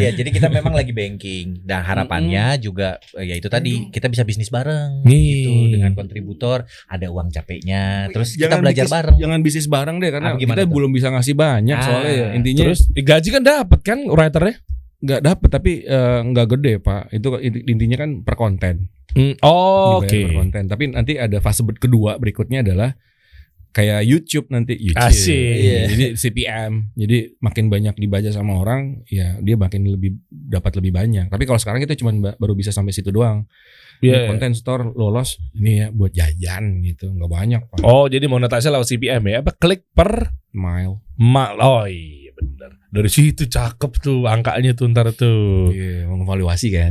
Ya jadi kita memang lagi banking. Dan harapannya juga ya itu tadi kita bisa bisnis bareng gitu dengan kontributor, ada uang capeknya. Terus kita belajar bareng. Jangan bisnis bareng deh karena kita tuh? Belum bisa ngasih banyak soalnya ya. Intinya terus gaji kan dapat kan writernya? Nggak dapat tapi nggak gede Pak. Itu intinya kan per konten. Oke. Per konten. Tapi nanti ada fase kedua berikutnya adalah kayak YouTube nanti Asik. Jadi CPM. Jadi makin banyak dibaca sama orang, ya dia makin dapat lebih banyak. Tapi kalau sekarang kita cuma baru bisa sampai situ doang. Konten store lolos ini ya buat jajan gitu, nggak banyak Pak. Oh, jadi monetisasi lewat CPM ya? Apa klik per mile? Oh iya benar. Dari situ cakep tuh angkanya tuh ntar tuh. Iya, mengevaluasi kan.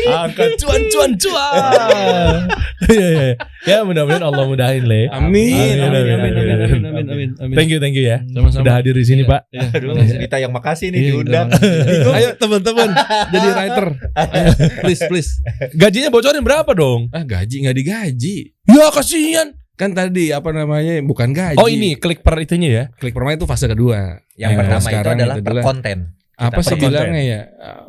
Angkat cuan. Iya. Ya mudah-mudahan Allah mudahin Le. Amin. Thank you ya. Sama-sama. Udah hadir di sini Pak. Aduh, Mas Dita yang makasih nih diundang. Ayo teman-teman jadi writer. Ayo, please. Gajinya bocorin berapa dong? Gaji nggak digaji. Ya kasihan. Kan tadi apa namanya bukan gaji. Oh ini klik per itunya ya. Klik per itu fase kedua. Yang pertama itu adalah per adalah konten. apa Kita sih per konten. bilangnya ya?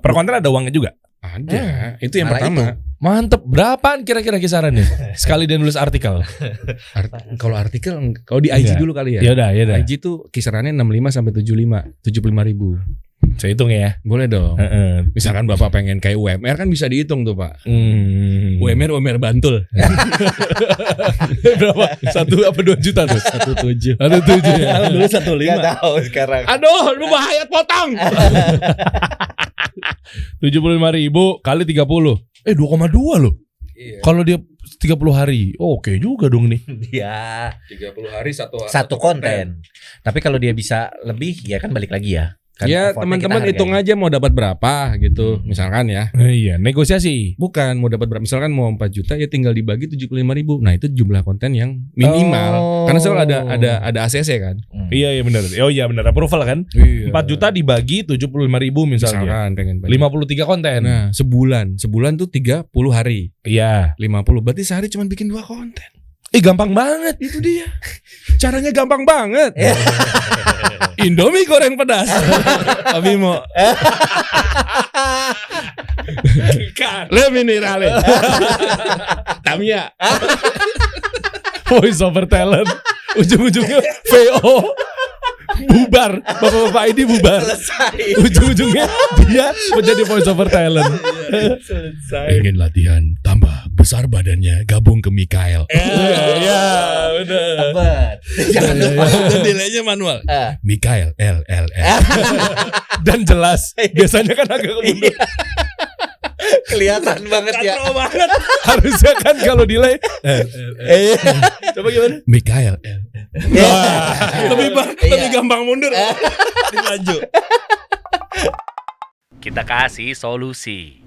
Per konten ada uangnya juga. Ada. Itu yang malah pertama. Mantep. Berapaan kira-kira kisarannya? Sekali dia nulis artikel. Kalau artikel kalau di IG Enggak. dulu kali ya. Ya udah. IG tuh kisarannya 65 sampai 75 ribu. Saya hitung ya. Boleh dong. Heeh. Misalkan Bapak pengen kayak UMR kan bisa dihitung tuh Pak. UMR Bantul. Berapa? 1 apa 2 juta tuh? 17. Ada 7 ya. Dulu 15. Gak tahu sekarang. Aduh, lu bahaya potong. 75.000 kali 30. 2,2 loh. Iya. Kalau dia 30 hari. Oke juga dong nih. Ya, 30 hari satu konten. Tapi kalau dia bisa lebih ya kan balik lagi ya. Kan Ya effortnya teman-teman kita hitung hargai. aja mau dapat berapa gitu. Misalkan ya. Iya, negosiasi. Bukan mau dapat berapa. Misalkan mau 4 juta ya tinggal dibagi 75 ribu. Nah itu jumlah konten yang minimal. Oh. Karena selalu ada ACC kan. Iya benar. Oh iya benar, approval kan? Iya. 4 juta dibagi 75.000 misalnya. Misalkan pengen bagi. 53 konten. Nah sebulan tuh 30 hari. Iya. 50 berarti sehari cuma bikin 2 konten. Gampang banget. Itu dia. Caranya gampang banget. Indomie goreng pedas. Abi mau. Le minerale. Tamia. Voice over talent. Ujung-ujungnya VO. Bubar. Bapak-bapak ini bubar. Selesai. Ujung-ujungnya dia menjadi voice over talent. Selesai. Pengen latihan tambah besar badannya gabung ke Mikael. Iya, benar. Tebet. Jangan lupa. Nilainya manual. Ah. Mikael L. Dan jelas. Biasanya kan agak kemundur. Kelihatan banget ya. banget. Harusnya kan kalau delay. Coba gimana? Mikael L. Lebih gampang mundur. Lanjut. Kita kasih solusi.